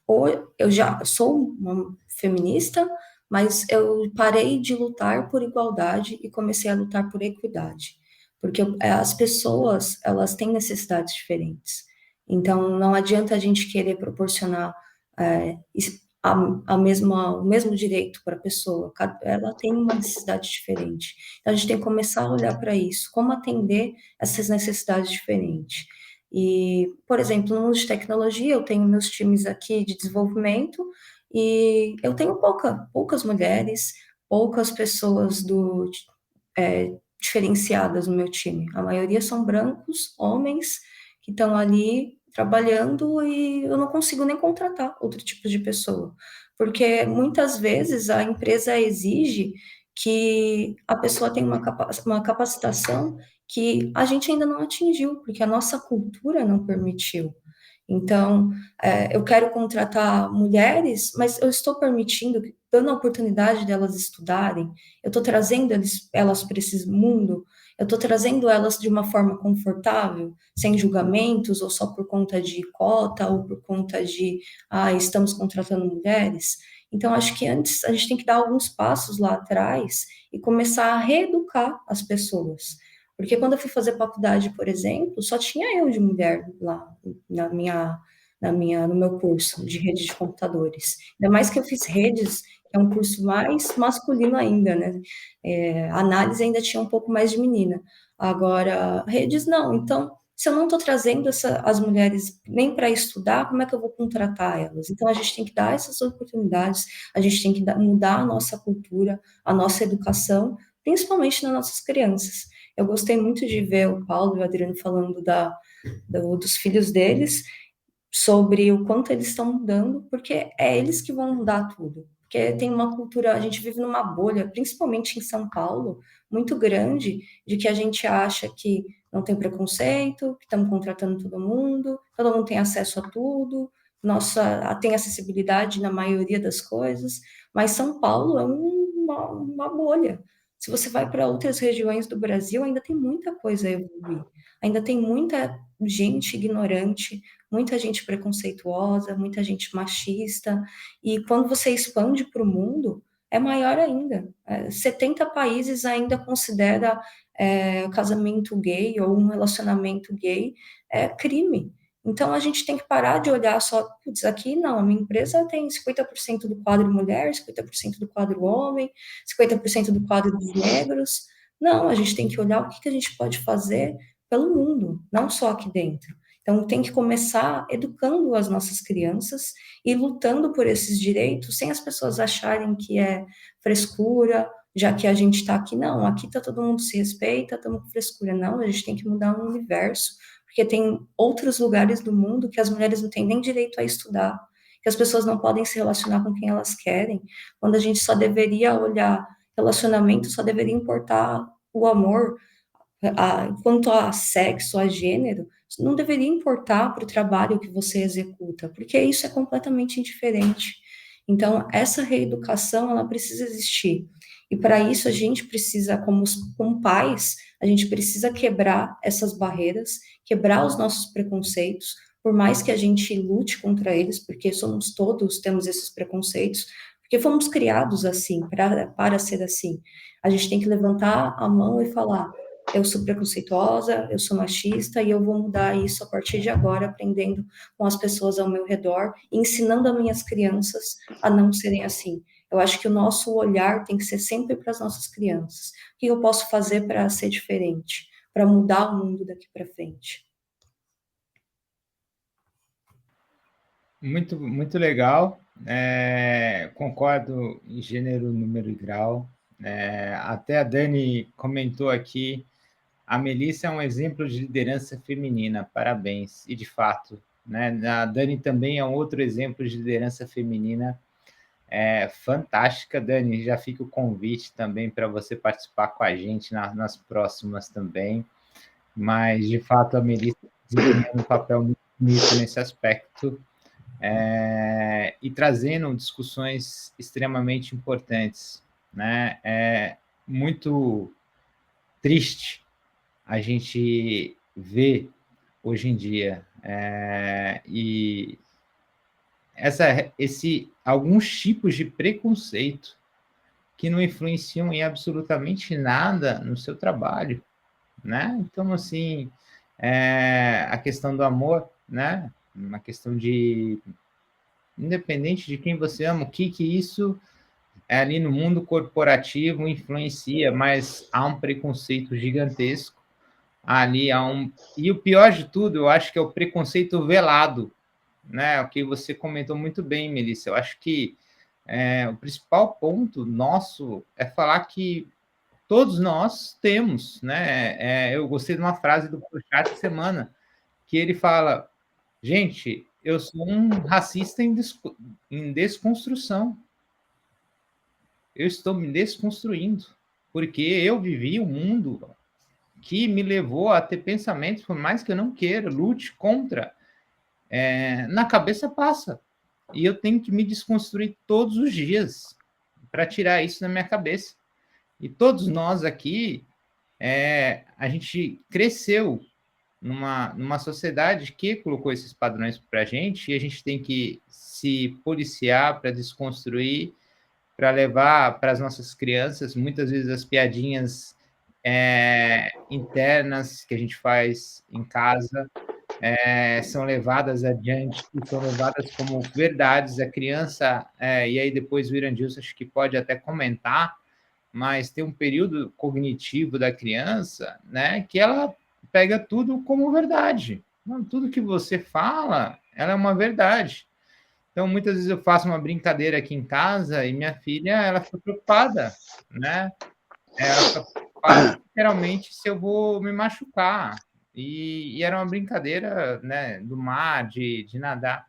Ou eu já sou uma feminista, mas eu parei de lutar por igualdade e comecei a lutar por equidade, porque as pessoas, elas têm necessidades diferentes. Então, não adianta a gente querer proporcionar o mesmo direito para a pessoa, ela tem uma necessidade diferente. Então, a gente tem que começar a olhar para isso, como atender essas necessidades diferentes. E, por exemplo, no mundo de tecnologia, eu tenho meus times aqui de desenvolvimento e eu tenho poucas mulheres, poucas pessoas diferenciadas no meu time. A maioria são brancos, homens, que estão ali trabalhando e eu não consigo nem contratar outro tipo de pessoa. Porque muitas vezes a empresa exige que a pessoa tenha uma capacitação que a gente ainda não atingiu, porque a nossa cultura não permitiu. Então, eu quero contratar mulheres, mas eu estou permitindo, dando a oportunidade delas estudarem, eu estou trazendo elas para esse mundo, eu estou trazendo elas de uma forma confortável, sem julgamentos, ou só por conta de cota, ou por conta de, estamos contratando mulheres. Então, acho que antes a gente tem que dar alguns passos lá atrás e começar a reeducar as pessoas. Porque quando eu fui fazer faculdade, por exemplo, só tinha eu de mulher lá no meu curso de rede de computadores. Ainda mais que eu fiz redes, que é um curso mais masculino ainda, né? Análise ainda tinha um pouco mais de menina. Agora, redes não. Então, se eu não estou trazendo as mulheres nem para estudar, como é que eu vou contratar elas? Então, a gente tem que dar essas oportunidades, a gente tem que mudar a nossa cultura, a nossa educação, principalmente nas nossas crianças. Eu gostei muito de ver o Paulo e o Adriano falando dos filhos deles, sobre o quanto eles estão mudando, porque é eles que vão mudar tudo. Porque tem uma cultura, a gente vive numa bolha, principalmente em São Paulo, muito grande, de que a gente acha que não tem preconceito, que estamos contratando todo mundo tem acesso a tudo, tem acessibilidade na maioria das coisas, mas São Paulo é uma bolha. Se você vai para outras regiões do Brasil, ainda tem muita coisa a evoluir, ainda tem muita gente ignorante, muita gente preconceituosa, muita gente machista, e quando você expande para o mundo, é maior ainda. 70 países ainda considera casamento gay ou um relacionamento gay crime. Então, a gente tem que parar de olhar só, putz, aqui não, a minha empresa tem 50% do quadro mulher, 50% do quadro homem, 50% do quadro dos negros. Não, a gente tem que olhar o que a gente pode fazer pelo mundo, não só aqui dentro. Então, tem que começar educando as nossas crianças e lutando por esses direitos, sem as pessoas acharem que é frescura, já que a gente está aqui. Não, aqui está todo mundo se respeita, estamos com frescura. Não, a gente tem que mudar o universo, porque tem outros lugares do mundo que as mulheres não têm nem direito a estudar, que as pessoas não podem se relacionar com quem elas querem, quando a gente só deveria olhar relacionamento, só deveria importar o amor, Quanto a sexo, a gênero, isso não deveria importar para o trabalho que você executa, porque isso é completamente indiferente. Então, essa reeducação, ela precisa existir. E para isso, a gente precisa, como pais, a gente precisa quebrar essas barreiras, quebrar os nossos preconceitos, por mais que a gente lute contra eles, porque somos todos, temos esses preconceitos, porque fomos criados assim, para ser assim. A gente tem que levantar a mão e falar: eu sou preconceituosa, eu sou machista e eu vou mudar isso a partir de agora, aprendendo com as pessoas ao meu redor, e ensinando as minhas crianças a não serem assim. Eu acho que o nosso olhar tem que ser sempre para as nossas crianças. O que eu posso fazer para ser diferente, para mudar o mundo daqui para frente? Muito, muito legal. Concordo em gênero, número e grau. Até a Dani comentou aqui, a Melissa é um exemplo de liderança feminina, parabéns. E, de fato, né, a Dani também é um outro exemplo de liderança feminina fantástica. Dani, já fica o convite também para você participar com a gente nas próximas também. Mas, de fato, a Melissa desempenhando um papel muito bonito nesse aspecto. E trazendo discussões extremamente importantes, né? É muito triste a gente ver hoje em dia e alguns tipos de preconceito que não influenciam em absolutamente nada no seu trabalho, né? Então, assim, a questão do amor, né? Uma questão de, independente de quem você ama, o que isso ali no mundo corporativo influencia, mas há um preconceito gigantesco, ali e o pior de tudo, eu acho que é o preconceito velado, né? O que você comentou muito bem, Melissa. Eu acho que o principal ponto nosso é falar que todos nós temos, né? Eu gostei de uma frase do Porchat de semana, que ele fala: gente, eu sou um racista em desconstrução. Eu estou me desconstruindo, porque eu vivi um mundo que me levou a ter pensamentos, por mais que eu não queira, lute contra. Na cabeça passa. E eu tenho que me desconstruir todos os dias para tirar isso da minha cabeça. E todos nós aqui, a gente cresceu numa sociedade que colocou esses padrões para a gente, e a gente tem que se policiar para desconstruir, para levar para as nossas crianças, muitas vezes as piadinhas internas que a gente faz em casa são levadas adiante e são levadas como verdades. A criança, e aí depois o Irandilson acho que pode até comentar, mas tem um período cognitivo da criança, né, que ela pega tudo como verdade. Não, tudo que você fala, ela é uma verdade. Então, muitas vezes eu faço uma brincadeira aqui em casa e minha filha, ela fica preocupada, né? Ela fica preocupada, literalmente, se eu vou me machucar. E era uma brincadeira, né, do mar, de nadar.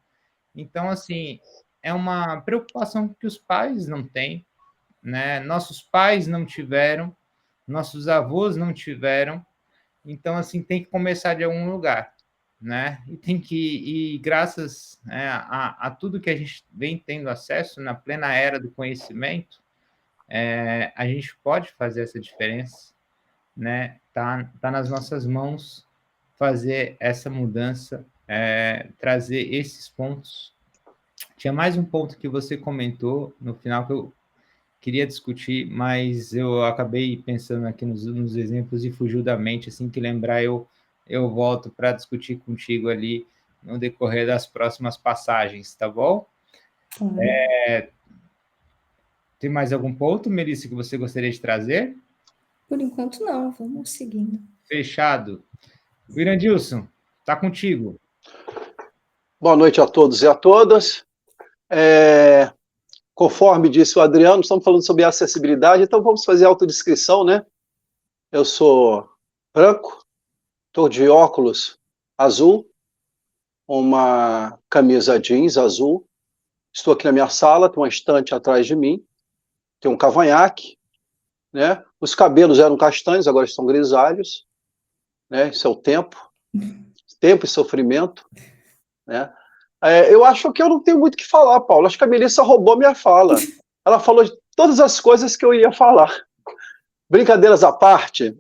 Então, assim, é uma preocupação que os pais não têm, né? Nossos pais não tiveram, nossos avós não tiveram. Então, assim, tem que começar de algum lugar, né? E graças a tudo que a gente vem tendo acesso na plena era do conhecimento, a gente pode fazer essa diferença, né? Tá nas nossas mãos fazer essa mudança, trazer esses pontos. Tinha mais um ponto que você comentou no final que eu queria discutir, mas eu acabei pensando aqui nos exemplos e fugiu da mente. Assim que lembrar, eu volto para discutir contigo ali no decorrer das próximas passagens, tá bom? Tem mais algum ponto, Melissa, que você gostaria de trazer? Por enquanto, não. Vamos seguindo. Fechado. Irandilson, tá contigo. Boa noite a todos e a todas. Conforme disse o Adriano, estamos falando sobre acessibilidade, então vamos fazer autodescrição, né? Eu sou branco, estou de óculos azul, uma camisa jeans azul, estou aqui na minha sala, tem uma estante atrás de mim, tem um cavanhaque, né? Os cabelos eram castanhos, agora estão grisalhos, né? Isso é o tempo e sofrimento, né? Eu acho que eu não tenho muito o que falar, Paulo. Acho que a Melissa roubou minha fala. Ela falou de todas as coisas que eu ia falar. Brincadeiras à parte,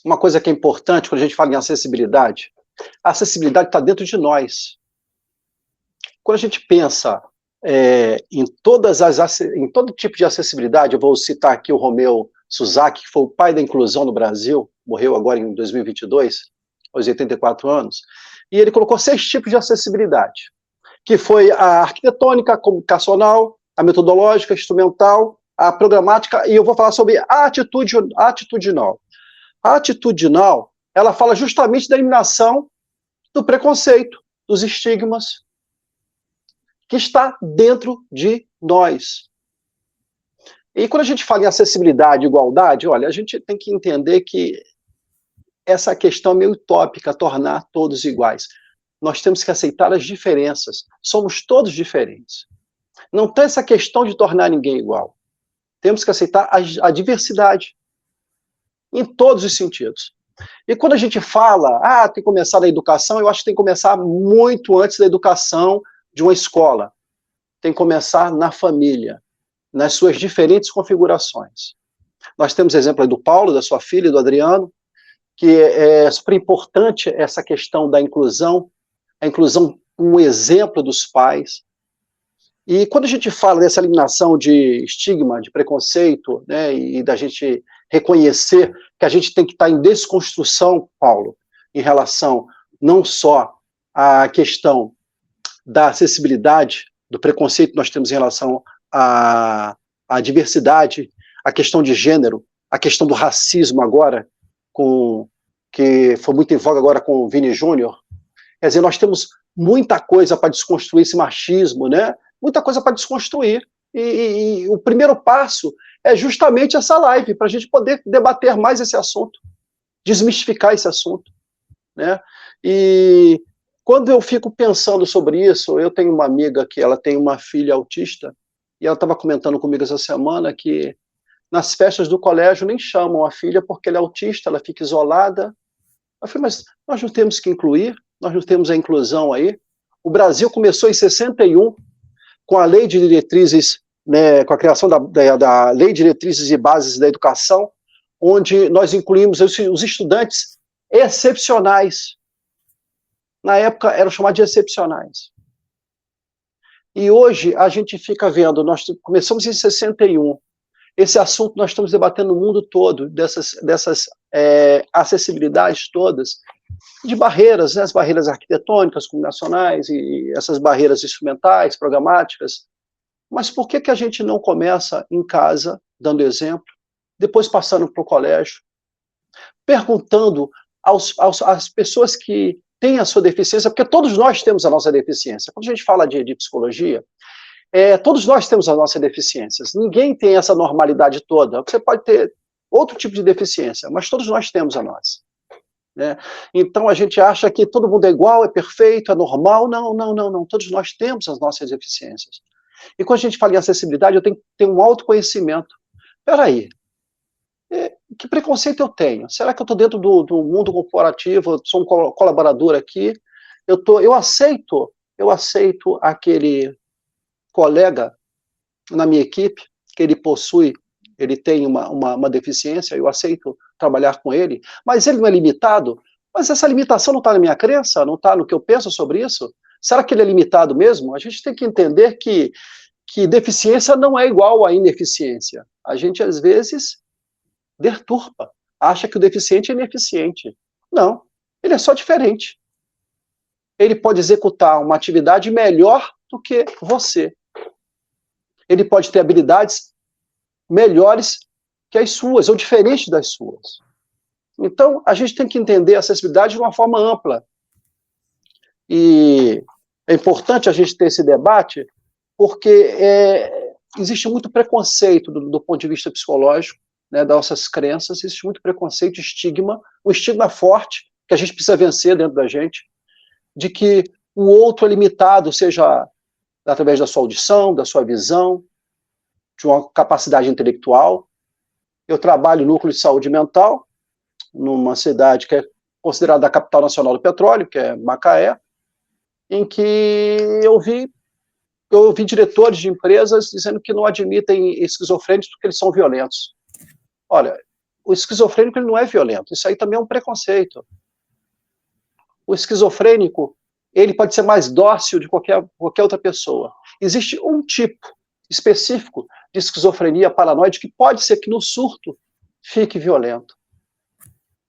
uma coisa que é importante quando a gente fala em acessibilidade, a acessibilidade está dentro de nós. Quando a gente pensa em todo tipo de acessibilidade, eu vou citar aqui o Romeu Suzaki, que foi o pai da inclusão no Brasil, morreu agora em 2022, aos 84 anos, e ele colocou 6 tipos de acessibilidade, que foi a arquitetônica, a comunicacional, a metodológica, a instrumental, a programática, e eu vou falar sobre a atitudinal. A atitudinal, ela fala justamente da eliminação do preconceito, dos estigmas, que está dentro de nós. E quando a gente fala em acessibilidade e igualdade, olha, a gente tem que entender que essa questão é meio utópica, tornar todos iguais. Nós temos que aceitar as diferenças. Somos todos diferentes. Não tem essa questão de tornar ninguém igual. Temos que aceitar a diversidade, em todos os sentidos. E quando a gente fala, tem que começar da educação, eu acho que tem que começar muito antes da educação de uma escola. Tem que começar na família, nas suas diferentes configurações. Nós temos exemplo aí do Paulo, da sua filha, do Adriano, que é super importante essa questão da inclusão, a inclusão, um exemplo dos pais. E quando a gente fala dessa eliminação de estigma, de preconceito, né, e da gente reconhecer que a gente tem que estar em desconstrução, Paulo, em relação não só à questão da acessibilidade, do preconceito que nós temos em relação à diversidade, a questão de gênero, a questão do racismo agora, que foi muito em voga agora com o Vini Júnior. Quer dizer, nós temos muita coisa para desconstruir esse machismo, né? Muita coisa para desconstruir. E o primeiro passo é justamente essa live, para a gente poder debater mais esse assunto, desmistificar esse assunto, né? E quando eu fico pensando sobre isso, eu tenho uma amiga que ela tem uma filha autista, e ela estava comentando comigo essa semana que nas festas do colégio nem chamam a filha porque ela é autista, ela fica isolada. Eu falei, mas nós não temos que incluir, nós não temos a inclusão aí. O Brasil começou em 61 com a Lei de Diretrizes, né, com a criação da Lei de Diretrizes e Bases da Educação, onde nós incluímos os estudantes excepcionais. Na época eram chamados de excepcionais. E hoje a gente fica vendo, nós começamos em 61, esse assunto nós estamos debatendo no mundo todo, dessas acessibilidades todas, de barreiras, né, as barreiras arquitetônicas, combinacionais, e essas barreiras instrumentais, programáticas. Mas por que a gente não começa em casa, dando exemplo, depois passando para o colégio, perguntando às pessoas que têm a sua deficiência, porque todos nós temos a nossa deficiência. Quando a gente fala de psicologia, todos nós temos as nossas deficiências. Ninguém tem essa normalidade toda. Você pode ter outro tipo de deficiência, mas todos nós temos a nossa. Né? Então a gente acha que todo mundo é igual, é perfeito, é normal. Não. Todos nós temos as nossas deficiências. E quando a gente fala em acessibilidade, eu tenho que ter um autoconhecimento. Espera aí, que preconceito eu tenho? Será que eu estou dentro do mundo corporativo, eu sou um colaborador aqui, eu aceito aquele colega na minha equipe, que ele tem uma deficiência, eu aceito trabalhar com ele, mas ele não é limitado? Mas essa limitação não está na minha crença, não está no que eu penso sobre isso? Será que ele é limitado mesmo? A gente tem que entender que deficiência não é igual a ineficiência. A gente, às vezes, deturpa, acha que o deficiente é ineficiente. Não, ele é só diferente. Ele pode executar uma atividade melhor do que você. Ele pode ter habilidades melhores que as suas, ou diferentes das suas. Então, a gente tem que entender a acessibilidade de uma forma ampla. E é importante a gente ter esse debate, porque existe muito preconceito do ponto de vista psicológico, né, das nossas crenças, existe muito preconceito, estigma, um estigma forte, que a gente precisa vencer dentro da gente, de que o outro é limitado, seja através da sua audição, da sua visão, de uma capacidade intelectual. Eu trabalho no núcleo de saúde mental, numa cidade que é considerada a capital nacional do petróleo, que é Macaé, em que eu vi diretores de empresas dizendo que não admitem esquizofrênicos porque eles são violentos. Olha, o esquizofrênico ele não é violento, isso aí também é um preconceito. O esquizofrênico, ele pode ser mais dócil de qualquer outra pessoa. Existe um tipo específico de esquizofrenia paranoide que pode ser que no surto fique violento.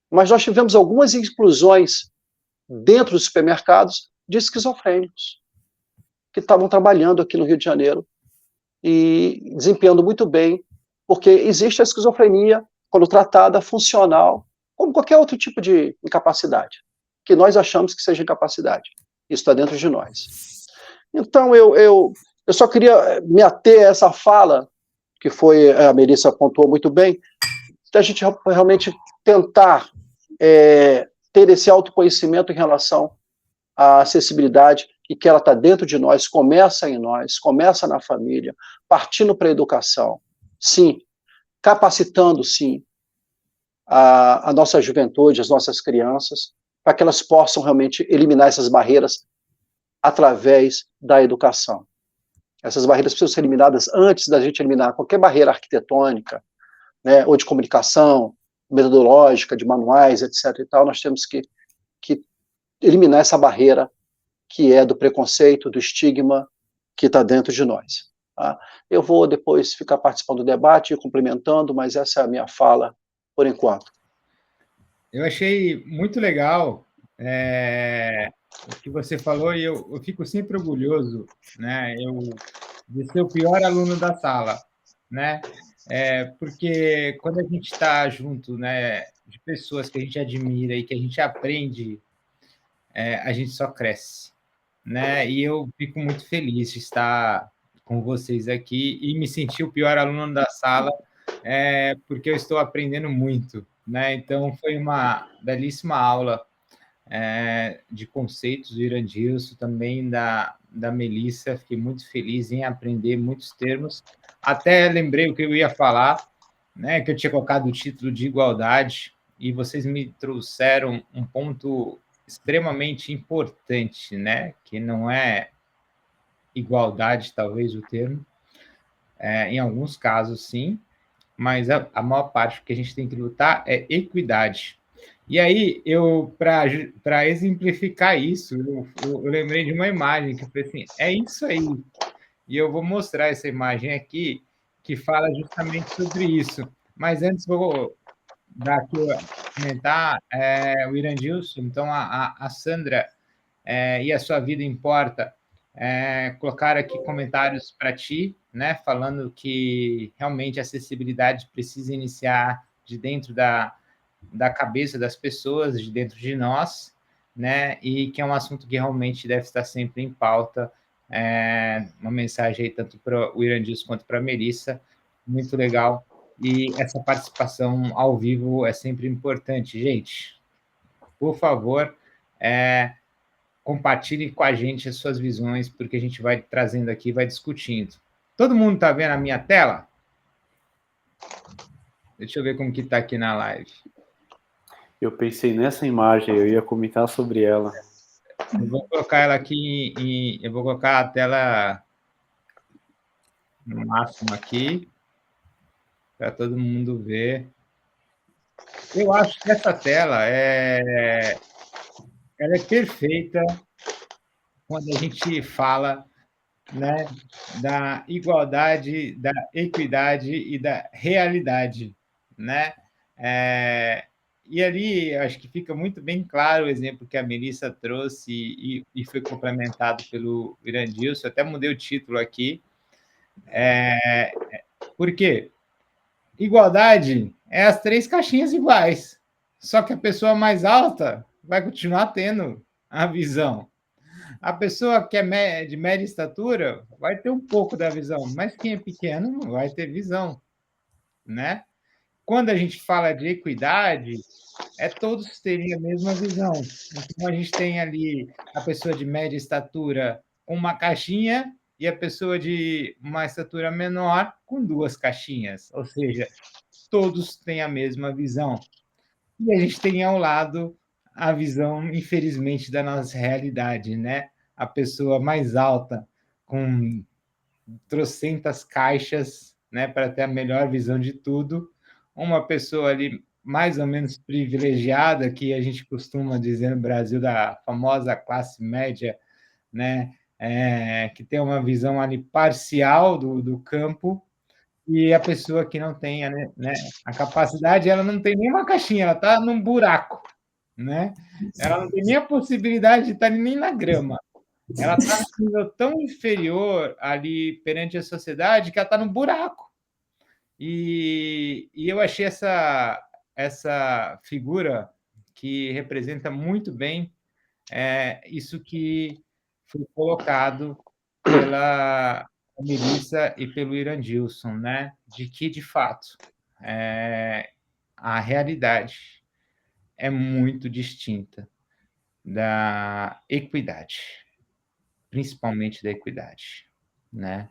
Mas nós tivemos algumas inclusões dentro dos supermercados de esquizofrênicos que estavam trabalhando aqui no Rio de Janeiro e desempenhando muito bem, porque existe a esquizofrenia, quando tratada, funcional, como qualquer outro tipo de incapacidade, que nós achamos que seja incapacidade. Isso está dentro de nós. Então, eu só queria me ater a essa fala, que foi, a Melissa apontou muito bem, da gente realmente tentar ter esse autoconhecimento em relação à acessibilidade, e que ela está dentro de nós, começa em nós, começa na família, partindo para a educação, sim, capacitando, sim, a nossa juventude, as nossas crianças, para que elas possam realmente eliminar essas barreiras através da educação. Essas barreiras precisam ser eliminadas antes da gente eliminar qualquer barreira arquitetônica, né, ou de comunicação, metodológica, de manuais, etc. e tal. Nós temos que eliminar essa barreira que é do preconceito, do estigma que está dentro de nós. Tá? Eu vou depois ficar participando do debate, complementando, mas essa é a minha fala por enquanto. Eu achei muito legal o que você falou, e eu fico sempre orgulhoso, né, de ser o pior aluno da sala, né, porque quando a gente está junto, né, de pessoas que a gente admira e que a gente aprende, a gente só cresce, né, e eu fico muito feliz de estar com vocês aqui e me sentir o pior aluno da sala, porque eu estou aprendendo muito, né, então foi uma belíssima aula de conceitos do Irandilson, também da Melissa, fiquei muito feliz em aprender muitos termos, até lembrei o que eu ia falar, né, que eu tinha colocado o título de igualdade, e vocês me trouxeram um ponto extremamente importante, né, que não é igualdade, talvez, o termo, em alguns casos, sim, mas a maior parte que a gente tem que lutar é equidade. E aí, para exemplificar isso, eu lembrei de uma imagem que eu falei assim, é isso aí. E eu vou mostrar essa imagem aqui, que fala justamente sobre isso. Mas antes, vou dar aqui, comentar o Irandilson, então a Sandra e a Sua Vida Importa, colocar aqui comentários para ti, né, falando que realmente a acessibilidade precisa iniciar de dentro da cabeça das pessoas, de dentro de nós, né, e que é um assunto que realmente deve estar sempre em pauta. Uma mensagem aí tanto para o Irandilson quanto para a Melissa, muito legal. E essa participação ao vivo é sempre importante, gente. Por favor, compartilhe com a gente as suas visões, porque a gente vai trazendo aqui, vai discutindo. Todo mundo está vendo a minha tela? Deixa eu ver como que está aqui na live. Eu pensei nessa imagem, eu ia comentar sobre ela. Eu vou colocar ela aqui, eu vou colocar a tela no máximo aqui, para todo mundo ver. Eu acho que essa tela ela é perfeita quando a gente fala, né, da igualdade, da equidade e da realidade, né? E ali, acho que fica muito bem claro o exemplo que a Melissa trouxe e foi complementado pelo Irandilson. Eu até mudei o título aqui. Por quê? Igualdade é as 3 caixinhas iguais, só que a pessoa mais alta vai continuar tendo a visão. A pessoa que é de média estatura vai ter um pouco da visão, mas quem é pequeno não vai ter visão, né? Quando a gente fala de equidade, todos terem a mesma visão. Então, a gente tem ali a pessoa de média estatura com uma caixinha e a pessoa de uma estatura menor com 2 caixinhas, ou seja, todos têm a mesma visão. E a gente tem ao lado a visão, infelizmente, da nossa realidade, né? A pessoa mais alta, com trocentas caixas, né, para ter a melhor visão de tudo. Uma pessoa ali mais ou menos privilegiada, que a gente costuma dizer no Brasil da famosa classe média, né, que tem uma visão ali parcial do campo, e a pessoa que não tem a capacidade, ela não tem nenhuma caixinha, ela está num buraco, né? Ela não tem nem a possibilidade de estar nem na grama. Ela está num nível tão inferior ali perante a sociedade que ela está no buraco. E eu achei essa figura que representa muito bem isso que foi colocado pela Melissa e pelo Irandilson, né? De que, de fato, a realidade é muito distinta da equidade, principalmente da equidade, né?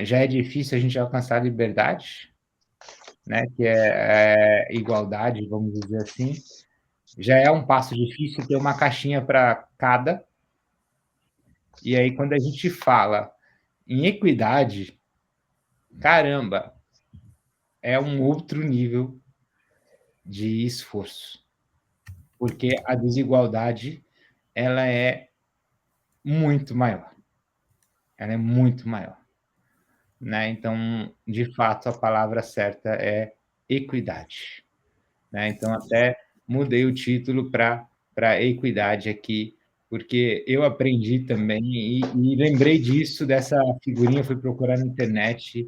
Já é difícil a gente alcançar a liberdade, né? Que é igualdade, vamos dizer assim. Já é um passo difícil ter uma caixinha para cada. E aí, quando a gente fala em equidade, caramba, é um outro nível de esforço, porque a desigualdade ela é muito maior, ela é muito maior, né? Então, de fato, a palavra certa é equidade, né? Então, até mudei o título para equidade aqui, porque eu aprendi também e lembrei disso, dessa figurinha, fui procurar na internet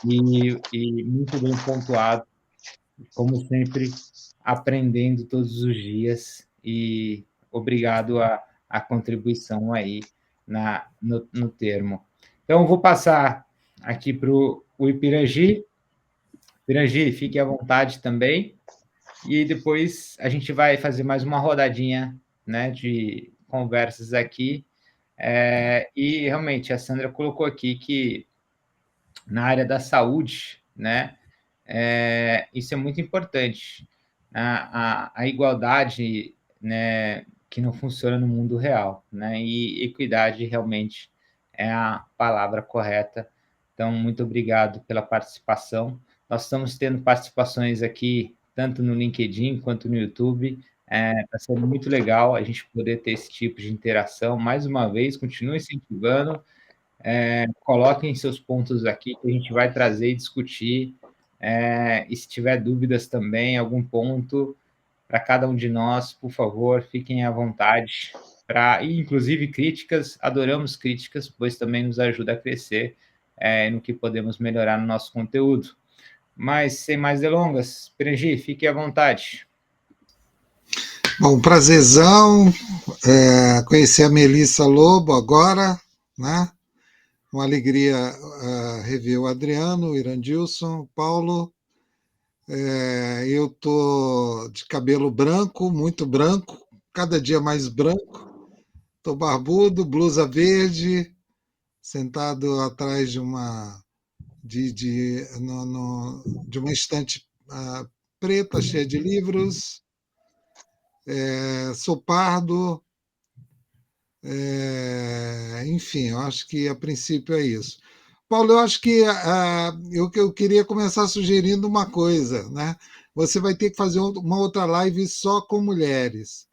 e muito bem pontuado, como sempre, aprendendo todos os dias e obrigado a contribuição aí no termo. Então, eu vou passar aqui para o Ipirangi. Ipirangi, fique à vontade também. E depois a gente vai fazer mais uma rodadinha, né, de conversas aqui. E realmente a Sandra colocou aqui que na área da saúde, né, isso é muito importante. A igualdade, né, que não funciona no mundo real, né, e equidade realmente é a palavra correta. Então, muito obrigado pela participação. Nós estamos tendo participações aqui, tanto no LinkedIn quanto no YouTube. Está sendo muito legal a gente poder ter esse tipo de interação. Mais uma vez, continue incentivando, coloquem seus pontos aqui que a gente vai trazer e discutir. E se tiver dúvidas também, algum ponto para cada um de nós, por favor, fiquem à vontade. E inclusive críticas, adoramos críticas, pois também nos ajuda a crescer no que podemos melhorar no nosso conteúdo. Mas, sem mais delongas, Pirangi, fique à vontade. Bom, prazerzão conhecer a Melissa Lobo agora, né? Uma alegria rever o Adriano, o Irandilson, o Paulo. Eu tô de cabelo branco, muito branco, cada dia mais branco. Tô barbudo, blusa verde, sentado atrás de uma de uma estante preta cheia de livros. Sou pardo. Enfim, eu acho que a princípio é isso. Paulo, eu acho que eu queria começar sugerindo uma coisa, né? Você vai ter que fazer uma outra live só com mulheres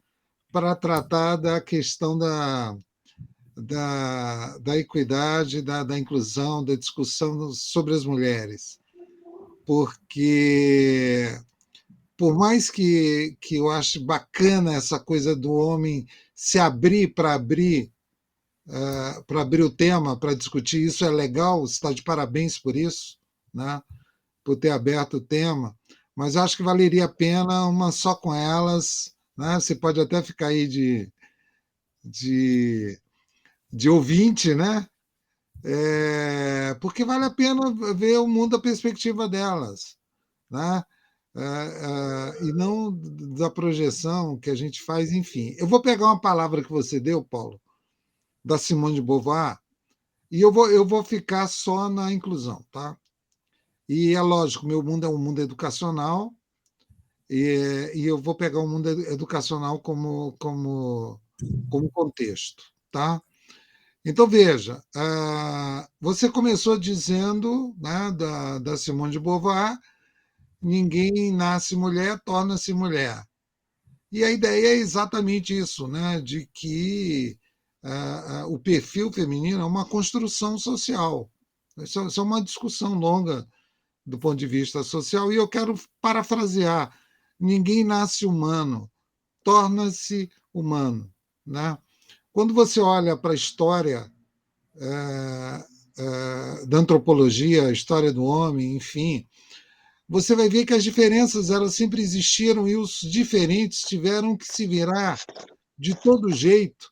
para tratar da questão da equidade, da inclusão, da discussão sobre as mulheres. Porque, por mais que eu ache bacana essa coisa do homem se abrir para abrir o tema, para discutir isso, é legal, você está de parabéns por isso, né? Por ter aberto o tema, mas acho que valeria a pena uma só com elas, né? Você pode até ficar aí de ouvinte, né? Porque vale a pena ver o mundo da perspectiva delas, né? E não da projeção que a gente faz, enfim. Eu vou pegar uma palavra que você deu, Paulo, da Simone de Beauvoir, e eu vou ficar só na inclusão, tá? E é lógico, meu mundo é um mundo educacional, e eu vou pegar o mundo educacional como contexto, tá? Então, veja, você começou dizendo, né, da Simone de Beauvoir, ninguém nasce mulher, torna-se mulher. E a ideia é exatamente isso, né, de que o perfil feminino é uma construção social. Isso é uma discussão longa do ponto de vista social, e eu quero parafrasear: ninguém nasce humano, torna-se humano. Né? Quando você olha para a história da antropologia, a história do homem, enfim, você vai ver que as diferenças elas sempre existiram e os diferentes tiveram que se virar de todo jeito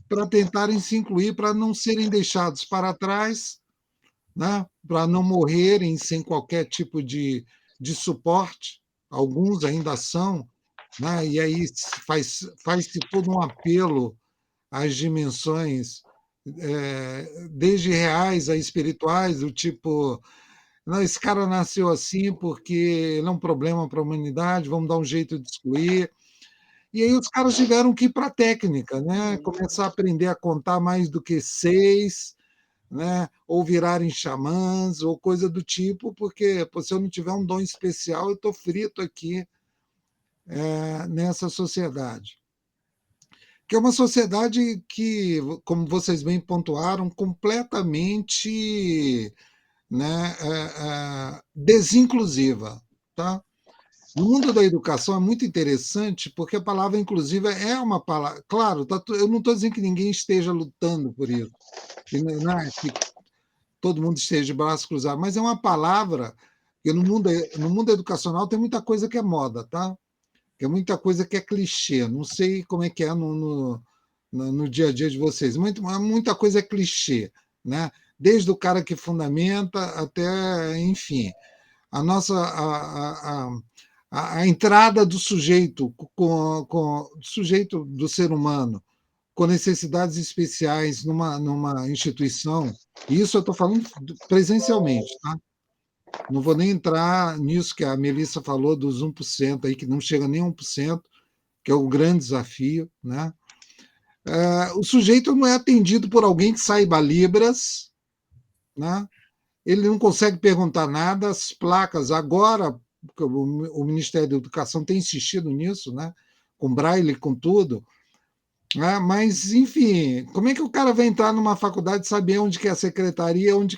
para tentarem se incluir, para não serem deixados para trás, né? Para não morrerem sem qualquer tipo de suporte. Alguns ainda são, né? E aí faz-se todo um apelo às dimensões, desde reais a espirituais, do tipo, não, esse cara nasceu assim porque ele é um problema para a humanidade, vamos dar um jeito de excluir. E aí os caras tiveram que ir para a técnica, né? Começar a aprender a contar mais do que 6, né? Ou virarem xamãs, ou coisa do tipo, porque pô, se eu não tiver um dom especial, eu estou frito aqui nessa sociedade. Que é uma sociedade que, como vocês bem pontuaram, completamente, né, desinclusiva. Tá? No mundo da educação é muito interessante, porque a palavra inclusiva é uma palavra. Claro, eu não estou dizendo que ninguém esteja lutando por isso, que todo mundo esteja de braços cruzados, mas é uma palavra que no mundo educacional tem muita coisa que é moda, tá? Tem muita coisa que é clichê. Não sei como é que é no dia a dia de vocês. Muita coisa é clichê, né? Desde o cara que fundamenta até, enfim, a nossa a entrada do sujeito sujeito do ser humano com necessidades especiais numa instituição. E isso eu estou falando presencialmente, tá? Não vou nem entrar nisso que a Melissa falou dos 1% aí, que não chega nem a 1%, que é o grande desafio. Né? O sujeito não é atendido por alguém que saiba Libras, né? Ele não consegue perguntar nada, as placas, agora, o Ministério da Educação tem insistido nisso, né? Com braille, com tudo. Mas, enfim, como é que o cara vai entrar numa faculdade e saber onde que é a secretaria, onde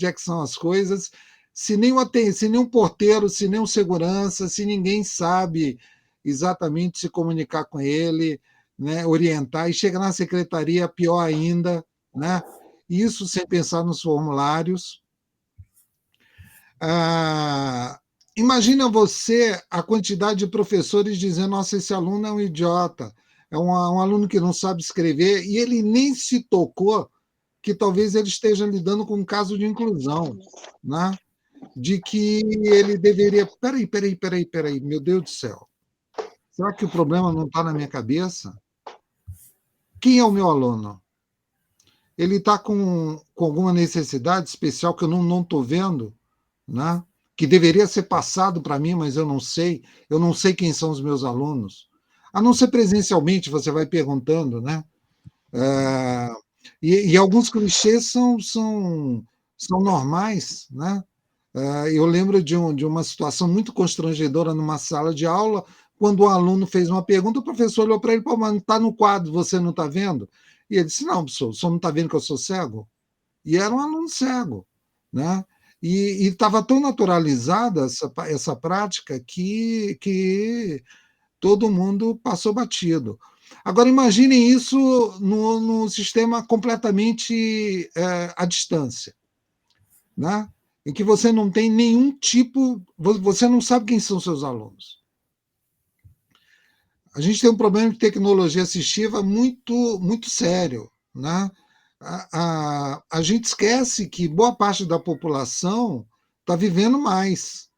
é que são as coisas, se nem um porteiro, se nem um segurança, se ninguém sabe exatamente se comunicar com ele, né, orientar, e chega na secretaria, pior ainda, né? Isso sem pensar nos formulários. Imagina você a quantidade de professores dizendo: nossa, esse aluno é um idiota, é um aluno que não sabe escrever, e ele nem se tocou que talvez ele esteja lidando com um caso de inclusão, né? De que ele deveria. Peraí, meu Deus do céu. Será que o problema não está na minha cabeça? Quem é o meu aluno? Ele está com alguma necessidade especial que eu não estou vendo, né? Que deveria ser passado para mim, mas eu não sei quem são os meus alunos. A não ser presencialmente, você vai perguntando, né? E alguns clichês são normais, né? Eu lembro de uma situação muito constrangedora numa sala de aula, quando um aluno fez uma pergunta, o professor olhou para ele: pô, mas está no quadro, você não está vendo? E ele disse: não, professor, o senhor não está vendo que eu sou cego? E era um aluno cego, né? E estava tão naturalizada essa prática que todo mundo passou batido. Agora, imaginem isso no sistema completamente à distância, né? Em que você não tem nenhum tipo, você não sabe quem são seus alunos. A gente tem um problema de tecnologia assistiva muito, muito sério, né? A gente esquece que boa parte da população está vivendo mais.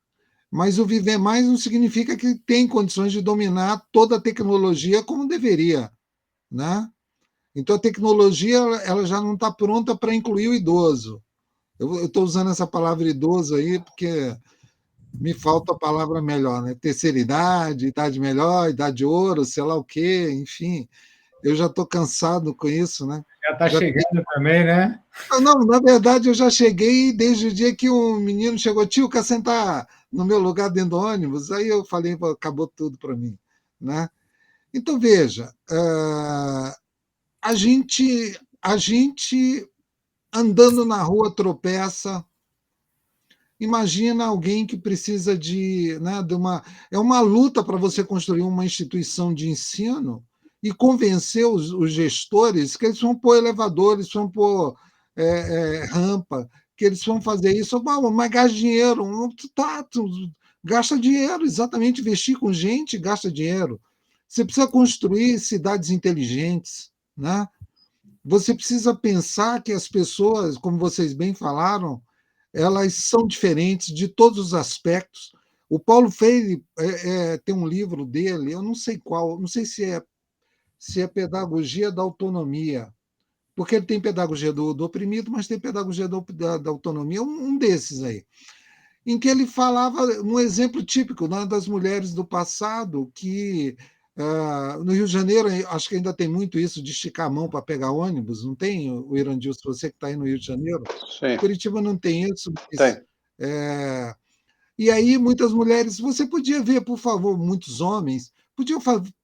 Mas o viver mais não significa que tem condições de dominar toda a tecnologia como deveria. Né? Então a tecnologia ela já não está pronta para incluir o idoso. Eu estou usando essa palavra idoso aí porque Me falta a palavra melhor, né? Terceira idade, idade melhor, idade de ouro, sei lá o quê, enfim. Eu já estou cansado com isso, né? Já está Já... chegando também, né? Não, na verdade, eu já cheguei desde o dia que um menino chegou, tio, quer sentar no meu lugar dentro do ônibus? Aí eu falei, pô, acabou tudo para mim, né? Então, veja, a gente andando na rua tropeça. Imagina alguém que precisa de uma. É uma luta para você construir uma instituição de ensino e convencer os gestores que eles vão pôr elevadores, vão pôr rampa, que eles vão fazer isso. Mas gasta dinheiro. Tá, gasta dinheiro, exatamente. Investir com gente gasta dinheiro. Você precisa construir cidades inteligentes, né? Você precisa pensar que as pessoas, como vocês bem falaram, elas são diferentes de todos os aspectos. O Paulo Freire tem um livro dele, eu não sei qual, não sei se é Pedagogia da Autonomia, porque ele tem pedagogia do oprimido, mas tem pedagogia da autonomia, um desses aí, em que ele falava um exemplo típico, né, das mulheres do passado que no Rio de Janeiro, acho que ainda tem muito isso de esticar a mão para pegar ônibus, não tem, o Irandilson, você que está aí no Rio de Janeiro? Sim, Curitiba não tem isso, mas, tem. e aí muitas mulheres, você podia ver, por favor, muitos homens, podiam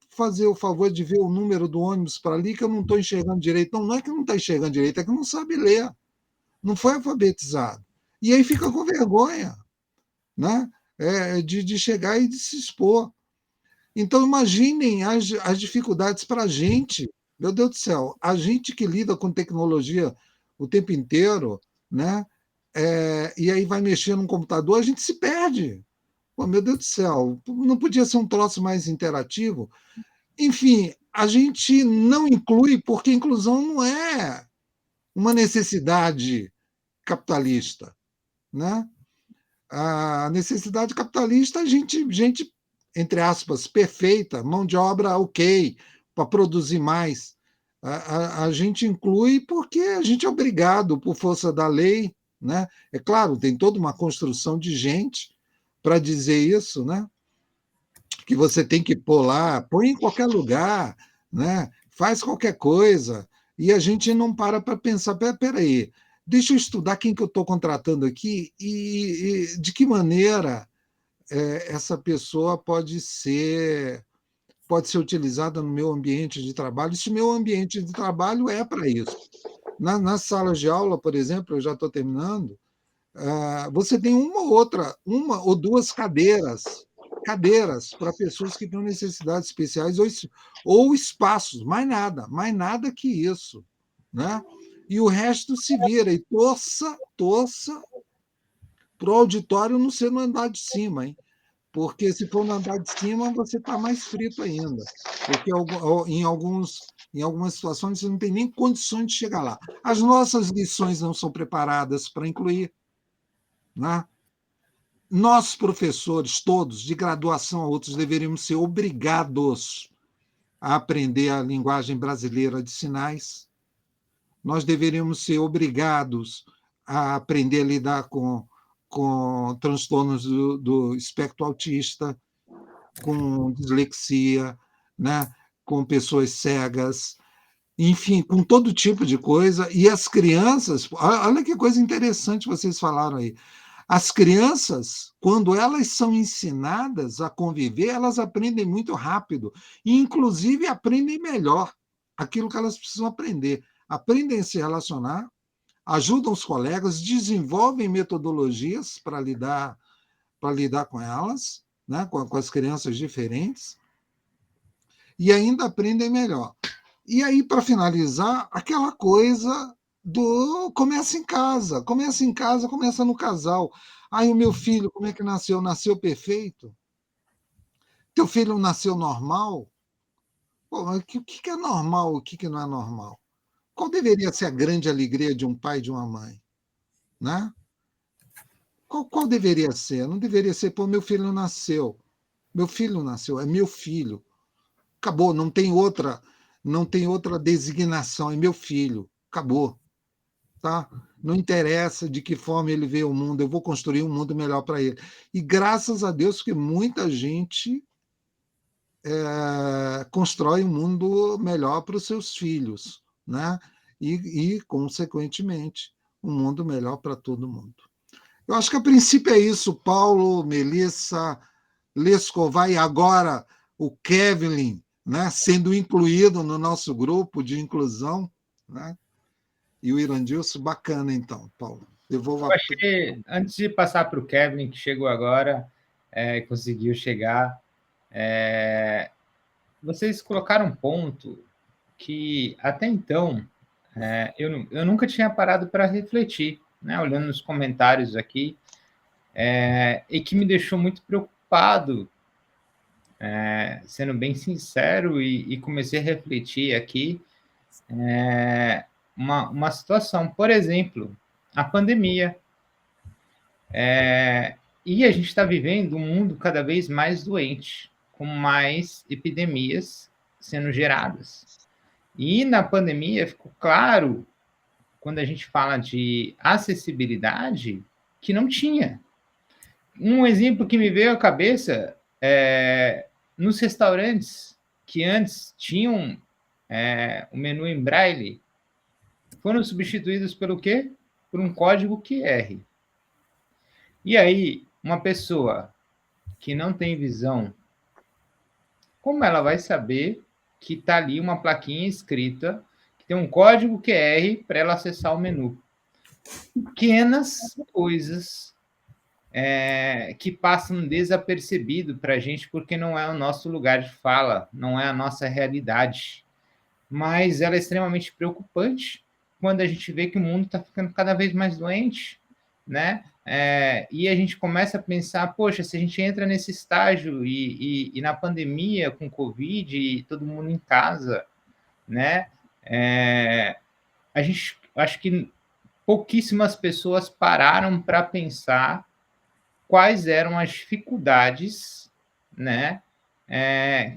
fazer o favor de ver o número do ônibus para ali, que eu não estou enxergando direito. Não, não é que não está enxergando direito, é que não sabe ler, não foi alfabetizado. E aí fica com vergonha, né? De chegar e de se expor. Então, imaginem as dificuldades para a gente. Meu Deus do céu, a gente que lida com tecnologia o tempo inteiro, né? E aí vai mexer no computador, a gente se perde. Pô, meu Deus do céu, não podia ser um troço mais interativo? Enfim, a gente não inclui porque inclusão não é uma necessidade capitalista, né? A necessidade capitalista, gente, entre aspas, perfeita, mão de obra ok, para produzir mais. A gente inclui porque a gente é obrigado, por força da lei, né? É claro, tem toda uma construção de gente para dizer isso, né? Que você tem que pôr lá, põe em qualquer lugar, né? Faz qualquer coisa, e a gente não para pensar, peraí, deixa eu estudar quem que eu estou contratando aqui e de que maneira essa pessoa pode ser utilizada no meu ambiente de trabalho, se o meu ambiente de trabalho é para isso. Nas salas de aula, por exemplo, eu já estou terminando, você tem uma ou duas cadeiras para pessoas que têm necessidades especiais ou espaços, mais nada que isso, né? E o resto se vira e torça para o auditório não ser no andar de cima, hein? Porque se for no andar de cima, você está mais frito ainda, porque em algumas situações você não tem nem condições de chegar lá. As nossas lições não são preparadas para incluir, né? Nós, professores, todos, de graduação a outros, deveríamos ser obrigados a aprender a linguagem brasileira de sinais. Nós deveríamos ser obrigados a aprender a lidar com transtornos do espectro autista, com dislexia, né? Com pessoas cegas, enfim, com todo tipo de coisa. E as crianças, olha que coisa interessante vocês falaram aí. As crianças, quando elas são ensinadas a conviver, elas aprendem muito rápido, e inclusive aprendem melhor aquilo que elas precisam aprender. Aprendem a se relacionar, ajudam os colegas, desenvolvem metodologias para lidar com elas, né, com as crianças diferentes, e ainda aprendem melhor. E aí, para finalizar, aquela coisa do começa em casa, começa no casal. Aí o meu filho, como é que nasceu? Nasceu perfeito? Teu filho nasceu normal? Pô, mas o que é normal, o que não é normal? Qual deveria ser a grande alegria de um pai e de uma mãe? Né? Qual deveria ser? Não deveria ser, pô, meu filho nasceu. Meu filho nasceu, é meu filho. Acabou, não tem outra designação, é meu filho. Acabou. tá? Não interessa de que forma ele vê o mundo, eu vou construir um mundo melhor para ele. E graças a Deus que muita gente constrói um mundo melhor para os seus filhos, né? Consequentemente, um mundo melhor para todo mundo. Eu acho que a princípio é isso, Paulo, Melissa, Lescová e agora o Kevin, né, sendo incluído no nosso grupo de inclusão, né? E o Irandilson, bacana então, Paulo. Eu achei, antes de passar para o Kevin, que chegou agora, conseguiu chegar, vocês colocaram um ponto que até então eu nunca tinha parado para refletir, né, olhando nos comentários aqui, e que me deixou muito preocupado, sendo bem sincero, e comecei a refletir aqui uma situação, por exemplo, a pandemia. E a gente está vivendo um mundo cada vez mais doente, com mais epidemias sendo geradas. E na pandemia ficou claro, quando a gente fala de acessibilidade, que não tinha. Um exemplo que me veio à cabeça nos restaurantes que antes tinham o menu em braille, foram substituídos pelo quê? Por um código QR. E aí, uma pessoa que não tem visão, como ela vai saber que está ali uma plaquinha escrita, que tem um código QR para ela acessar o menu? Pequenas coisas que passam desapercebido para a gente, porque não é o nosso lugar de fala, não é a nossa realidade. Mas ela é extremamente preocupante quando a gente vê que o mundo está ficando cada vez mais doente, né? E a gente começa a pensar, poxa, se a gente entra nesse estágio e na pandemia, com Covid, e todo mundo em casa, né? A gente, acho que pouquíssimas pessoas pararam para pensar quais eram as dificuldades, né?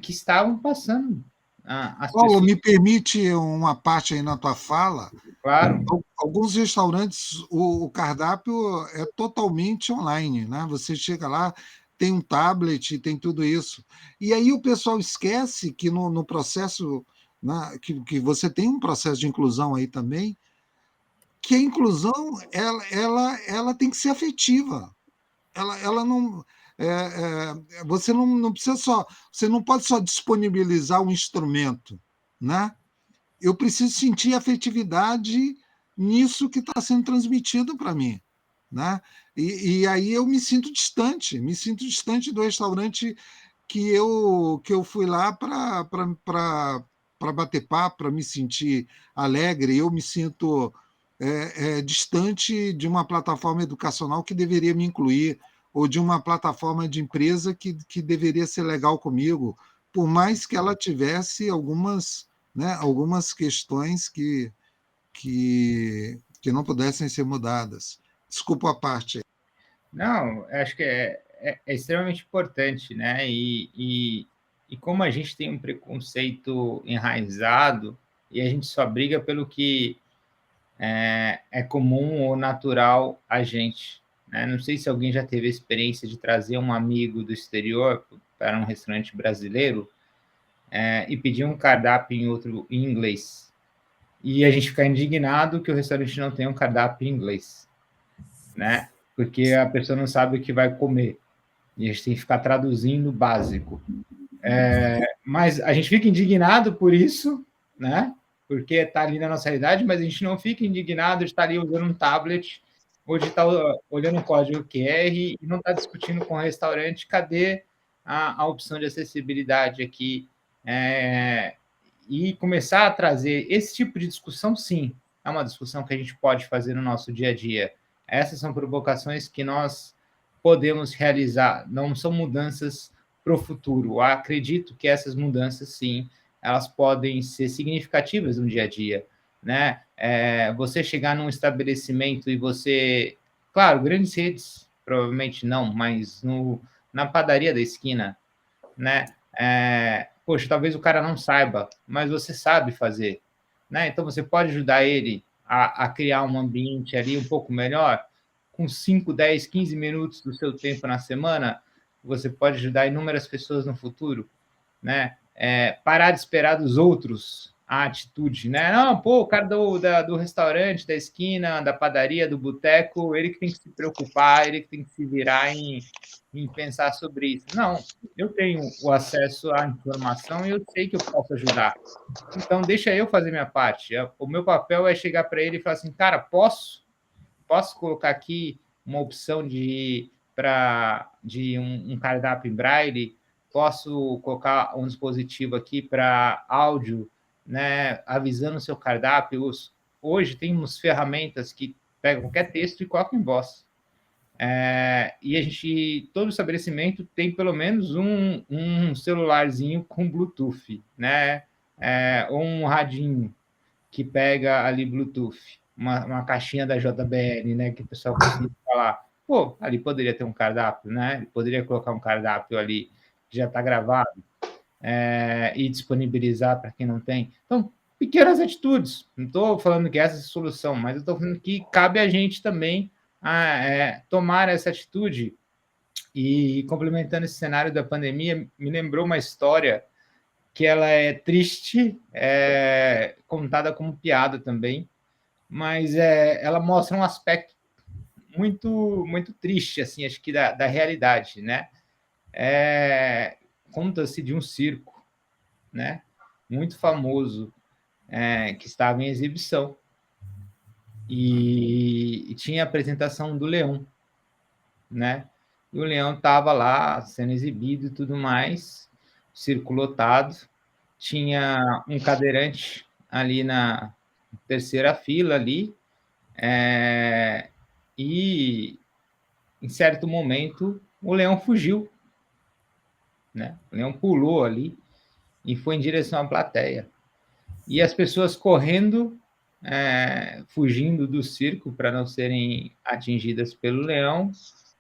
Que estavam passando as Paulo, pessoas. me permite uma parte aí na tua fala. Claro. Alguns restaurantes, o cardápio é totalmente online, né? Você chega lá, tem um tablet, tem tudo isso. E aí o pessoal esquece que no processo, né, que você tem um processo de inclusão aí também, que a inclusão ela tem que ser afetiva. Ela não. Você não precisa só. Você não pode só disponibilizar um instrumento, né? Eu preciso sentir afetividade nisso que está sendo transmitido para mim, né? E aí eu me sinto distante do restaurante que eu fui lá para bater papo, para me sentir alegre. Eu me sinto distante de uma plataforma educacional que deveria me incluir, ou de uma plataforma de empresa que deveria ser legal comigo, por mais que ela tivesse algumas questões que não pudessem ser mudadas. Desculpa a parte. Não, acho que é extremamente importante, né? E como a gente tem um preconceito enraizado e a gente só briga pelo que é comum ou natural a gente, né? Não sei se alguém já teve a experiência de trazer um amigo do exterior para um restaurante brasileiro e pedir um cardápio em inglês. E a gente ficar indignado que o restaurante não tem um cardápio em inglês, né? Porque a pessoa não sabe o que vai comer. E a gente tem que ficar traduzindo o básico. Mas a gente fica indignado por isso, né? Porque está ali na nossa realidade, mas a gente não fica indignado de estar ali usando um tablet ou de estar olhando um código QR e não estar discutindo com o restaurante cadê a opção de acessibilidade aqui. E começar a trazer esse tipo de discussão, sim, é uma discussão que a gente pode fazer no nosso dia a dia. Essas são provocações que nós podemos realizar, não são mudanças para o futuro. Eu acredito que essas mudanças, sim, elas podem ser significativas no dia a dia, né? Você chegar num estabelecimento e você, claro, grandes redes, provavelmente não, mas na padaria da esquina, né? Poxa, talvez o cara não saiba, mas você sabe fazer, né? Então você pode ajudar ele a criar um ambiente ali um pouco melhor, com 5, 10, 15 minutos do seu tempo na semana, você pode ajudar inúmeras pessoas no futuro, né? Parar de esperar dos outros a atitude, né? Não, pô, o cara do restaurante, da esquina, da padaria, do boteco, ele que tem que se preocupar, ele que tem que se virar em pensar sobre isso. Não, eu tenho o acesso à informação e eu sei que eu posso ajudar. Então, deixa eu fazer minha parte. O meu papel é chegar para ele e falar assim, cara, posso colocar aqui uma opção de um cardápio em braille, posso colocar um dispositivo aqui para áudio, né, avisando o seu cardápio. Hoje temos ferramentas que pegam qualquer texto e colocam em voz. E todo estabelecimento tem pelo menos um celularzinho com Bluetooth, né? Ou um radinho que pega ali Bluetooth, uma caixinha da JBL, né? Que o pessoal costuma falar, pô, ali poderia ter um cardápio, né? Poderia colocar um cardápio ali que já está gravado e disponibilizar para quem não tem. Então, pequenas atitudes. Não estou falando que essa é a solução, mas eu estou falando que cabe a gente também tomar essa atitude. E complementando esse cenário da pandemia, me lembrou uma história que ela é triste, contada como piada também, mas ela mostra um aspecto muito muito triste, assim, acho que da realidade, né? Conta-se de um circo, né? Muito famoso, que estava em exibição e tinha a apresentação do leão, né? E o leão estava lá sendo exibido e tudo mais, circo lotado, tinha um cadeirante ali na terceira fila ali, e em certo momento o leão fugiu, né? O leão pulou ali e foi em direção à plateia. E as pessoas correndo, fugindo do circo para não serem atingidas pelo leão,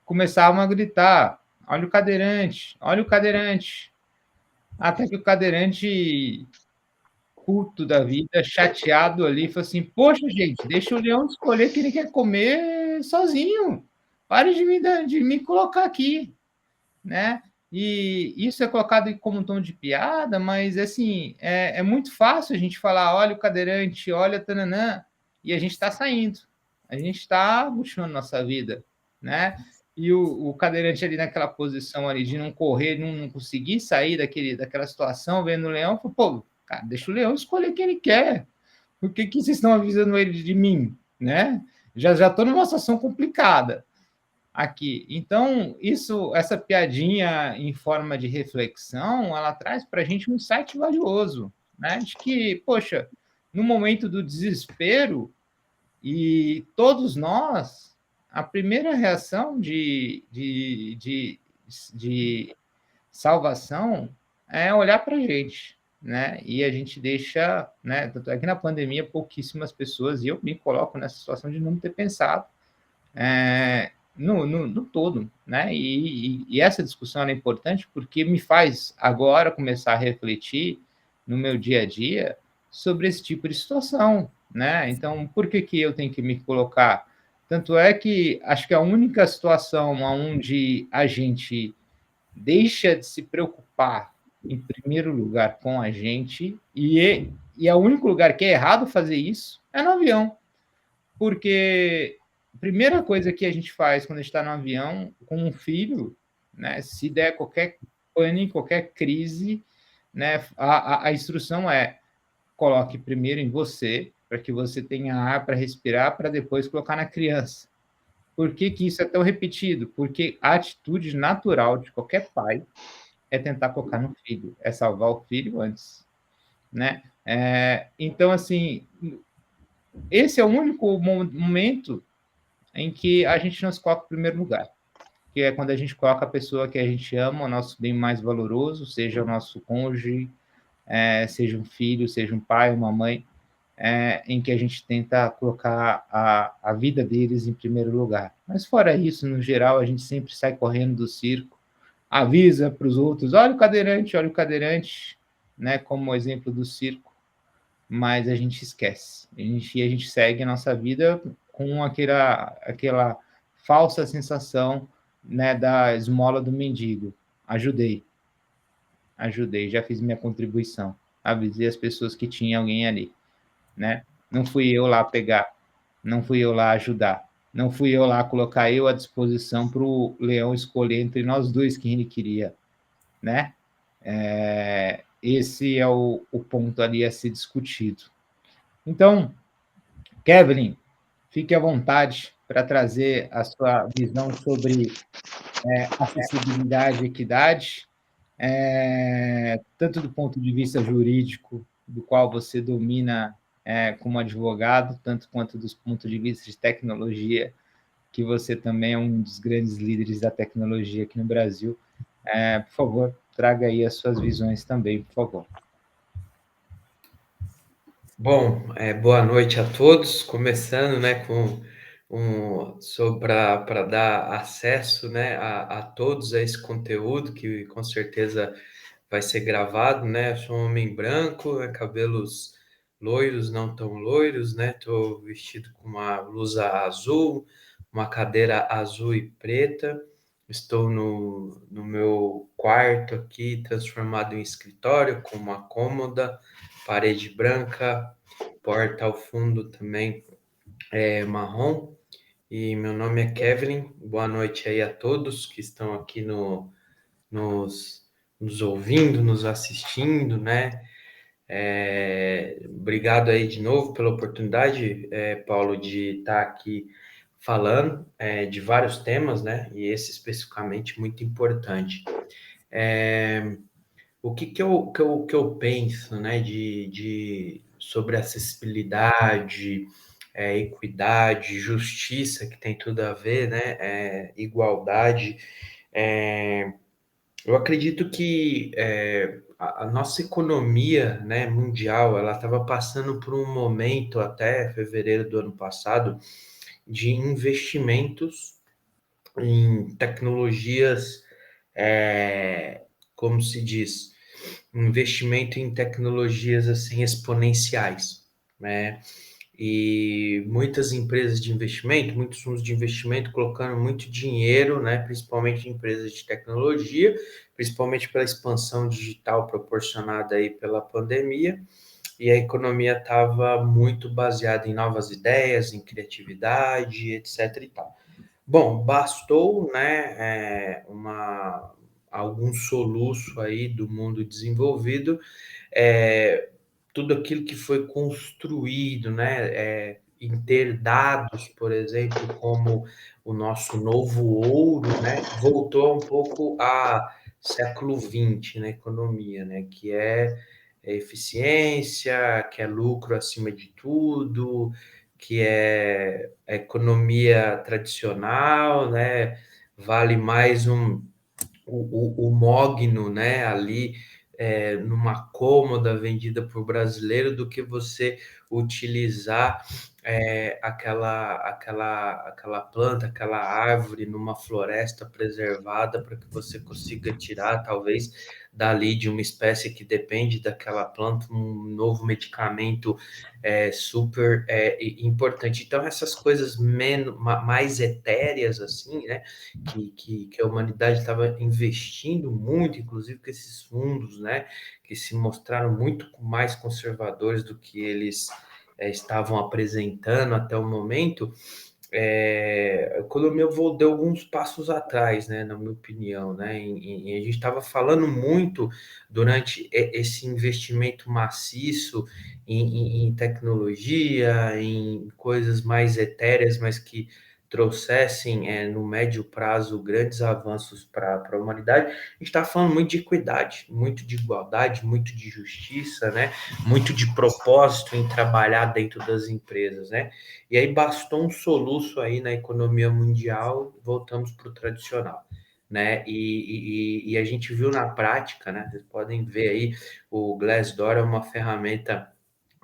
começavam a gritar: olha o cadeirante, olha o cadeirante. Até que o cadeirante, puto da vida, chateado ali, falou assim: poxa, gente, deixa o leão escolher que ele quer comer sozinho. Pare de me colocar aqui, né? E isso é colocado como um tom de piada, mas assim é muito fácil a gente falar: olha o cadeirante, olha tananã, e a gente está saindo, a gente está continuando nossa vida, né? E o cadeirante ali naquela posição ali de não correr, não conseguir sair daquela situação, vendo o leão, falou: pô, cara, deixa o leão escolher quem ele quer. Por que vocês estão avisando ele de mim, né? Já estou numa situação complicada aqui. Então, essa piadinha em forma de reflexão, ela traz para a gente um insight valioso, né? De que, poxa, no momento do desespero, e todos nós, a primeira reação de salvação é olhar para a gente, né? E a gente deixa, né? Tanto é que na pandemia pouquíssimas pessoas, e eu me coloco nessa situação de não ter pensado no todo, né? E essa discussão é importante porque me faz agora começar a refletir no meu dia a dia sobre esse tipo de situação, né? Então, por que eu tenho que me colocar? Tanto é que acho que a única situação onde a gente deixa de se preocupar, em primeiro lugar, com a gente, e é o único lugar que é errado fazer isso, é no avião. Porque a primeira coisa que a gente faz quando a gente está no avião com um filho, né, se der qualquer pânico, qualquer crise, né, a instrução é: coloque primeiro em você, para que você tenha ar para respirar, para depois colocar na criança. Por que isso é tão repetido? Porque a atitude natural de qualquer pai é tentar colocar no filho, é salvar o filho antes, né? Então, assim, esse é o único momento em que a gente não se coloca em primeiro lugar, que é quando a gente coloca a pessoa que a gente ama, o nosso bem mais valoroso, seja o nosso cônjuge, seja um filho, seja um pai, uma mãe, em que a gente tenta colocar a vida deles em primeiro lugar. Mas fora isso, no geral, a gente sempre sai correndo do circo, avisa para os outros: olha o cadeirante, né, como o exemplo do circo, mas a gente esquece. A gente segue a nossa vida com aquela falsa sensação, né, da esmola do mendigo. Ajudei, já fiz minha contribuição, avisei as pessoas que tinha alguém ali, né? Não fui eu lá pegar, não fui eu lá ajudar, não fui eu lá colocar eu à disposição para o leão escolher entre nós dois quem ele queria, né? Esse é o ponto ali a ser discutido. Então, Kevin, fique à vontade para trazer a sua visão sobre acessibilidade e equidade, tanto do ponto de vista jurídico, do qual você domina como advogado, tanto quanto dos pontos de vista de tecnologia, que você também é um dos grandes líderes da tecnologia aqui no Brasil. Por favor, traga aí as suas visões também, por favor. Bom, boa noite a todos, começando, né, para dar acesso, né, a todos a esse conteúdo que com certeza vai ser gravado, né? Eu sou um homem branco, cabelos loiros, não tão loiros, né? Estou vestido com uma blusa azul, uma cadeira azul e preta. Estou no meu quarto aqui, transformado em escritório, com uma cômoda, parede branca, porta ao fundo também marrom. E meu nome é Kevin. Boa noite aí a todos que estão aqui nos ouvindo, nos assistindo, né? Obrigado aí de novo pela oportunidade, Paulo, de estar aqui falando de vários temas, né? E esse especificamente muito importante. O que eu penso, né? Sobre acessibilidade, equidade, justiça, que tem tudo a ver, né? Igualdade. Eu acredito que a nossa economia, né, mundial, ela estava passando por um momento até fevereiro do ano passado de investimentos em tecnologias, como se diz, investimento em tecnologias assim exponenciais, né? E muitas empresas de investimento, muitos fundos de investimento colocando muito dinheiro, né, principalmente em empresas de tecnologia, principalmente pela expansão digital proporcionada aí pela pandemia, e a economia estava muito baseada em novas ideias, em criatividade, etc. e tal. Bom, bastou, né, algum soluço aí do mundo desenvolvido, é, tudo aquilo que foi construído, né, em ter dados, por exemplo, como o nosso novo ouro, né, voltou um pouco a século XX na economia, né, que é eficiência, que é lucro acima de tudo, que é a economia tradicional, né, vale mais o mogno, né, ali numa cômoda vendida por brasileiro do que você utilizar aquela planta, aquela árvore numa floresta preservada para que você consiga tirar, talvez, dali de uma espécie que depende daquela planta, um novo medicamento super importante. Então, essas coisas mais etéreas, assim, né, que a humanidade estava investindo muito, inclusive com esses fundos, né, que se mostraram muito mais conservadores do que eles estavam apresentando até o momento, a economia deu alguns passos atrás, né, na minha opinião, né, e a gente estava falando muito durante esse investimento maciço em tecnologia, em coisas mais etéreas, mas que trouxessem no médio prazo grandes avanços para a humanidade. A gente está falando muito de equidade, muito de igualdade, muito de justiça, né, muito de propósito em trabalhar dentro das empresas, né? E aí bastou um soluço aí na economia mundial, voltamos para o tradicional, né? E a gente viu na prática, né? Vocês podem ver aí, o Glassdoor é uma ferramenta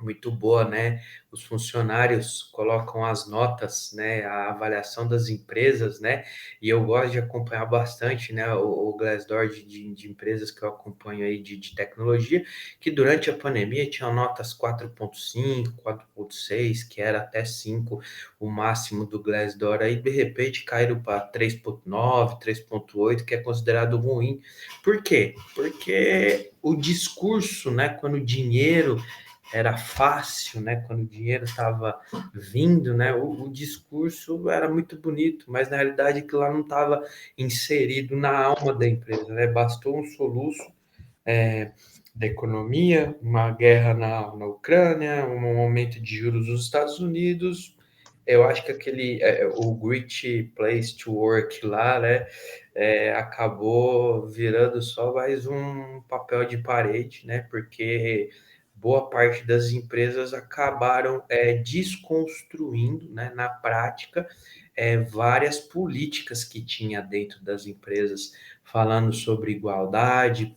muito boa, né? Os funcionários colocam as notas, né? A avaliação das empresas, né? E eu gosto de acompanhar bastante, né? O Glassdoor de empresas que eu acompanho aí de tecnologia, que durante a pandemia tinham notas 4.5, 4.6, que era até 5 o máximo do Glassdoor, aí de repente caíram para 3.9, 3.8, que é considerado ruim. Por quê? Porque o discurso, né? Quando o dinheiro era fácil, né? Quando o dinheiro estava vindo, né? O discurso era muito bonito, mas na realidade aquilo lá não estava inserido na alma da empresa, né? Bastou um soluço da economia, uma guerra na Ucrânia, um aumento de juros nos Estados Unidos. Eu acho que o Great Place to Work lá, né? Acabou virando só mais um papel de parede, né? Porque boa parte das empresas acabaram desconstruindo, né, na prática, várias políticas que tinha dentro das empresas, falando sobre igualdade,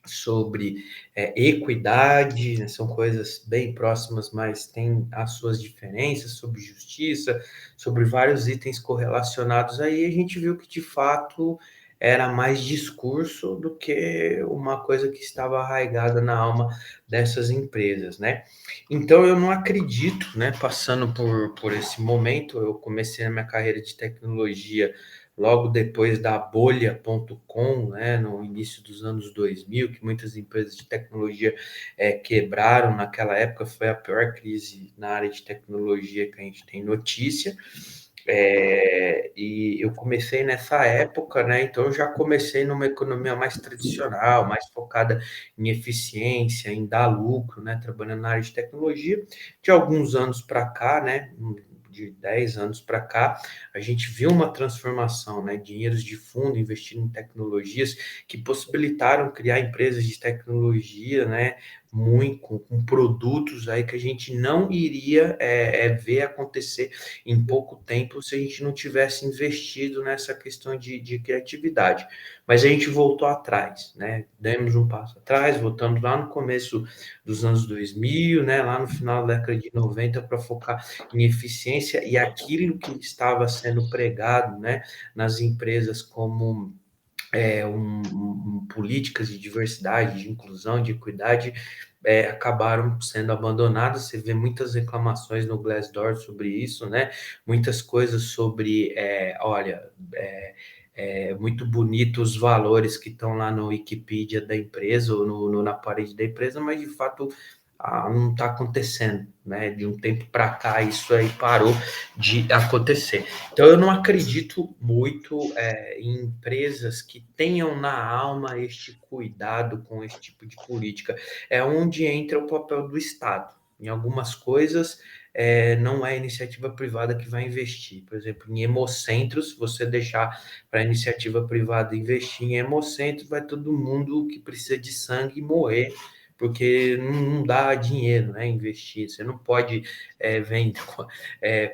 sobre equidade, né, são coisas bem próximas, mas têm as suas diferenças, sobre justiça, sobre vários itens correlacionados aí, a gente viu que de fato era mais discurso do que uma coisa que estava arraigada na alma dessas empresas, né? Então eu não acredito, né, passando por esse momento, eu comecei a minha carreira de tecnologia logo depois da bolha.com, né, no início dos anos 2000, que muitas empresas de tecnologia quebraram naquela época, foi a pior crise na área de tecnologia que a gente tem notícia. E eu comecei nessa época, né? Então eu já comecei numa economia mais tradicional, mais focada em eficiência, em dar lucro, né? Trabalhando na área de tecnologia. De alguns anos para cá, né? De 10 anos para cá, a gente viu uma transformação, né? Dinheiros de fundo investindo em tecnologias que possibilitaram criar empresas de tecnologia, né? Muito com produtos aí que a gente não iria ver acontecer em pouco tempo se a gente não tivesse investido nessa questão de criatividade. Mas a gente voltou atrás, né? Demos um passo atrás, voltamos lá no começo dos anos 2000, né? Lá no final da década de 90 para focar em eficiência e aquilo que estava sendo pregado, né? Nas empresas como políticas de diversidade, de inclusão, de equidade, acabaram sendo abandonadas. Você vê muitas reclamações no Glassdoor sobre isso, né? Muitas coisas sobre, muito bonito os valores que estão lá no Wikipedia da empresa ou na parede da empresa, mas de fato não está acontecendo, né? De um tempo para cá isso aí parou de acontecer. Então eu não acredito muito em empresas que tenham na alma este cuidado com esse tipo de política. É onde entra o papel do Estado. Em algumas coisas não é a iniciativa privada que vai investir. Por exemplo, em hemocentros, se você deixar para a iniciativa privada investir em hemocentros, vai todo mundo que precisa de sangue morrer, porque não dá dinheiro, né, investir. Você não pode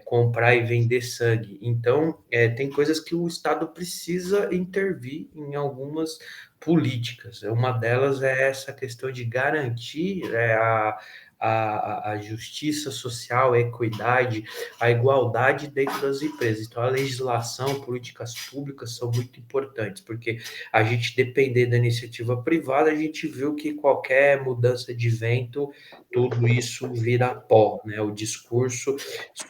comprar e vender sangue. Então, tem coisas que o Estado precisa intervir em algumas políticas. Uma delas é essa questão de garantir a justiça social, a equidade, a igualdade dentro das empresas. Então, a legislação, políticas públicas são muito importantes, porque a gente depender da iniciativa privada, a gente viu que qualquer mudança de vento, tudo isso vira pó, né? O discurso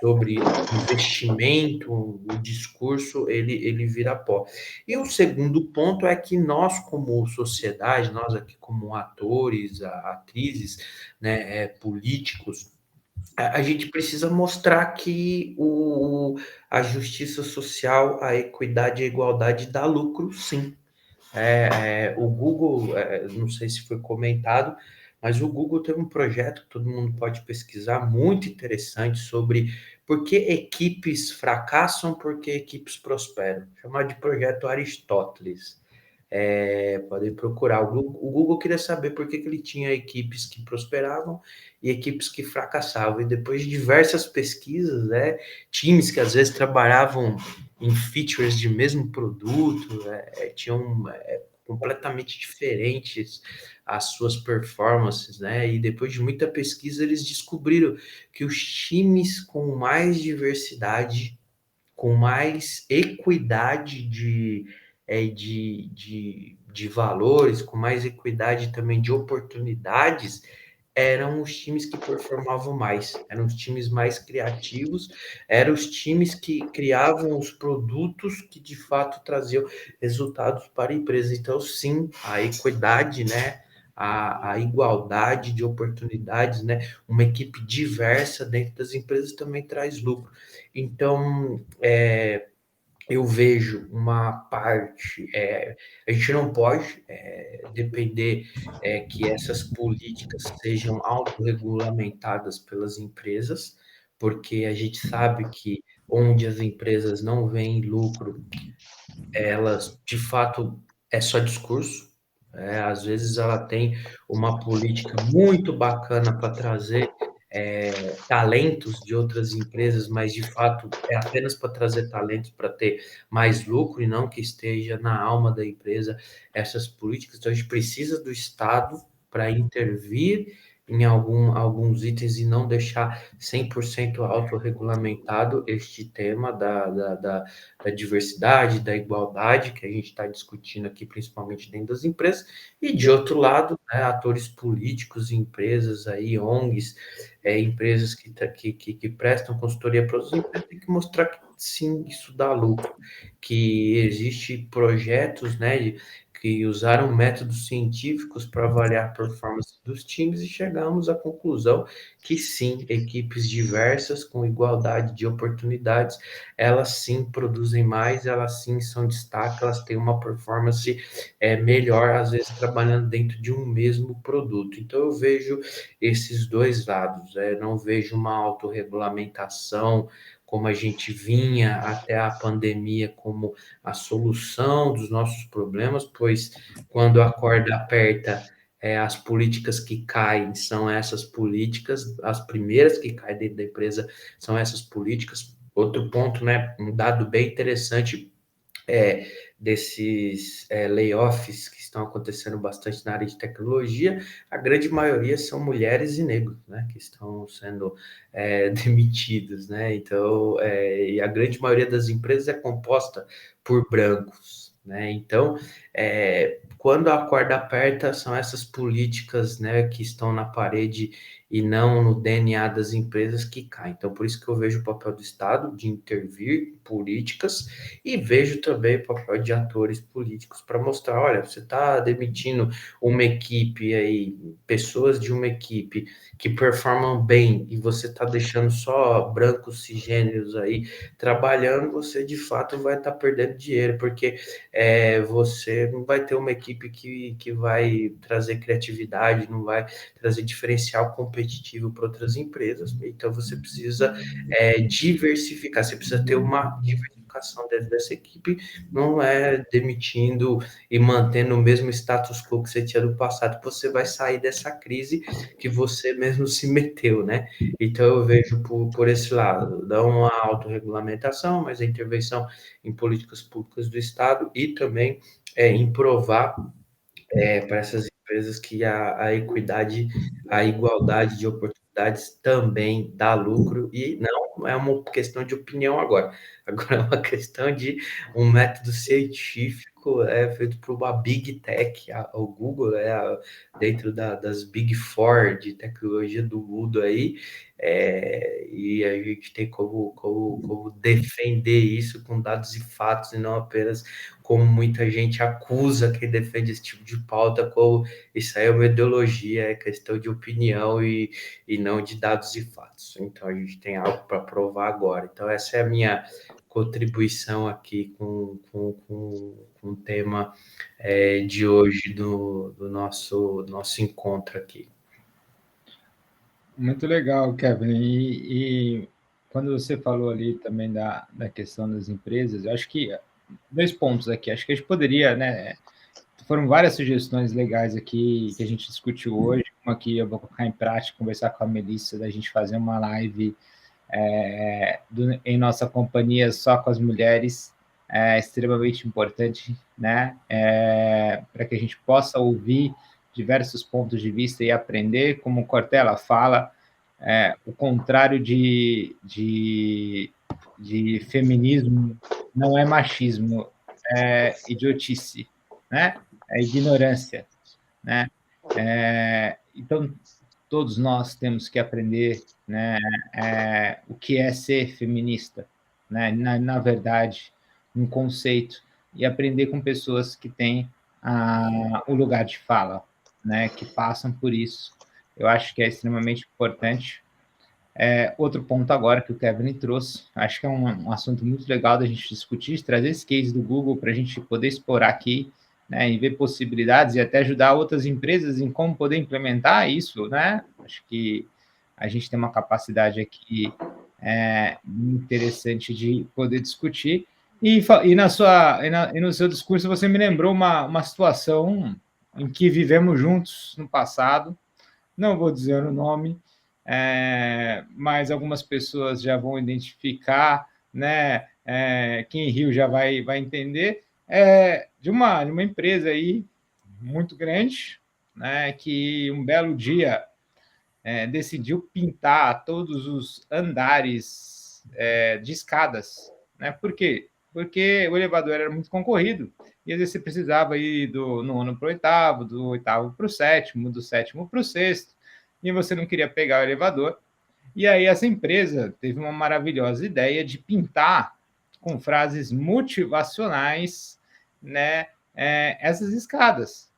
sobre investimento, o discurso, ele vira pó. E o segundo ponto é que nós, como sociedade, nós aqui como atores, atrizes, né, políticos, a gente precisa mostrar que a justiça social, a equidade e a igualdade dá lucro, sim. O Google, não sei se foi comentado, mas o Google tem um projeto que todo mundo pode pesquisar, muito interessante, sobre por que equipes fracassam, por que equipes prosperam. Chamado de projeto Aristóteles. Podem procurar. O Google queria saber por que ele tinha equipes que prosperavam e equipes que fracassavam. E depois de diversas pesquisas, times que às vezes trabalhavam em features de mesmo produto, tinham completamente diferentes as suas performances, né? E depois de muita pesquisa, eles descobriram que os times com mais diversidade, com mais equidade de valores, com mais equidade também de oportunidades, eram os times que performavam mais, eram os times mais criativos, eram os times que criavam os produtos que de fato traziam resultados para a empresa. Então, sim, a equidade, né? A igualdade de oportunidades, né? Uma equipe diversa dentro das empresas também traz lucro. Então, eu vejo uma parte, a gente não pode depender que essas políticas sejam autorregulamentadas pelas empresas, porque a gente sabe que onde as empresas não veem lucro, elas de fato é só discurso. Às vezes ela tem uma política muito bacana para trazer talentos de outras empresas, mas de fato é apenas para trazer talentos para ter mais lucro e não que esteja na alma da empresa essas políticas. Então a gente precisa do Estado para intervir em alguns itens e não deixar 100% autorregulamentado este tema da diversidade, da igualdade, que a gente está discutindo aqui, principalmente dentro das empresas, e de outro lado, né, atores políticos, empresas aí, ONGs, empresas que prestam consultoria para os empresas, tem que mostrar que sim, isso dá lucro, que existe projetos, né, que usaram métodos científicos para avaliar a performance dos times e chegamos à conclusão que sim, equipes diversas, com igualdade de oportunidades, elas sim produzem mais, elas sim são destaque, elas têm uma performance melhor, às vezes trabalhando dentro de um mesmo produto. Então eu vejo esses dois lados, não vejo uma autorregulamentação como a gente vinha até a pandemia como a solução dos nossos problemas, pois quando a corda aperta, as políticas que caem são essas políticas, as primeiras que caem dentro da empresa são essas políticas. Outro ponto, né, um dado bem interessante desses layoffs que estão acontecendo bastante na área de tecnologia, a grande maioria são mulheres e negros, né, que estão sendo demitidos, né, então, e a grande maioria das empresas é composta por brancos, né, então, quando a corda aperta, são essas políticas, né, que estão na parede e não no DNA das empresas que caem. Então, por isso que eu vejo o papel do Estado de intervir em políticas e vejo também o papel de atores políticos para mostrar, olha, você está demitindo uma equipe aí, pessoas de uma equipe que performam bem e você está deixando só brancos cisgêneros aí trabalhando, você de fato vai estar perdendo dinheiro, porque você não vai ter uma equipe que vai trazer criatividade, não vai trazer diferencial competitivo para outras empresas. Então você precisa diversificar, você precisa ter uma diversificação dentro dessa equipe, não é demitindo e mantendo o mesmo status quo que você tinha no passado, que você vai sair dessa crise que você mesmo se meteu, né? Então eu vejo por esse lado, dá uma autorregulamentação, mas a intervenção em políticas públicas do Estado e também em provar para essas empresas que a equidade, a igualdade de oportunidades também dá lucro e não é uma questão de opinião agora é uma questão de um método científico feito por uma Big Tech, o Google, dentro das Big Four de tecnologia do mundo aí, e a gente tem como defender isso com dados e fatos, e não apenas como muita gente acusa quem defende esse tipo de pauta, como isso aí é uma ideologia, é questão de opinião e não de dados e fatos. Então, a gente tem algo para provar agora. Então, essa é a minha contribuição aqui com o tema de hoje do nosso encontro aqui. Muito legal, Kevin. E quando você falou ali também da questão das empresas, eu acho que 2 pontos aqui. Acho que a gente poderia, né? Foram várias sugestões legais aqui que a gente discutiu hoje. Uma que eu vou colocar em prática, conversar com a Melissa, da gente fazer uma live em nossa companhia só com as mulheres, é extremamente importante, né? Para que a gente possa ouvir diversos pontos de vista e aprender, como Cortella fala, o contrário de feminismo não é machismo, é idiotice, né? É ignorância, né? Então, todos nós temos que aprender, né, o que é ser feminista, né? Na verdade, um conceito, e aprender com pessoas que têm o lugar de fala, né, que passam por isso. Eu acho que é extremamente importante. Outro ponto agora que o Kevin trouxe, acho que é um assunto muito legal da gente discutir, trazer esse case do Google para a gente poder explorar aqui, né, e ver possibilidades e até ajudar outras empresas em como poder implementar isso, né? Acho que a gente tem uma capacidade aqui interessante de poder discutir. E no seu discurso você me lembrou uma situação em que vivemos juntos no passado, não vou dizer o nome, mas algumas pessoas já vão identificar, né? Quem riu já vai entender, de uma empresa aí muito grande, né? Que um belo dia decidiu pintar todos os andares de escadas, né? Por quê? Porque o elevador era muito concorrido e às vezes você precisava ir do nono para o oitavo, do oitavo para o sétimo, do sétimo para o sexto, e você não queria pegar o elevador. E aí essa empresa teve uma maravilhosa ideia de pintar com frases motivacionais, né, essas escadas.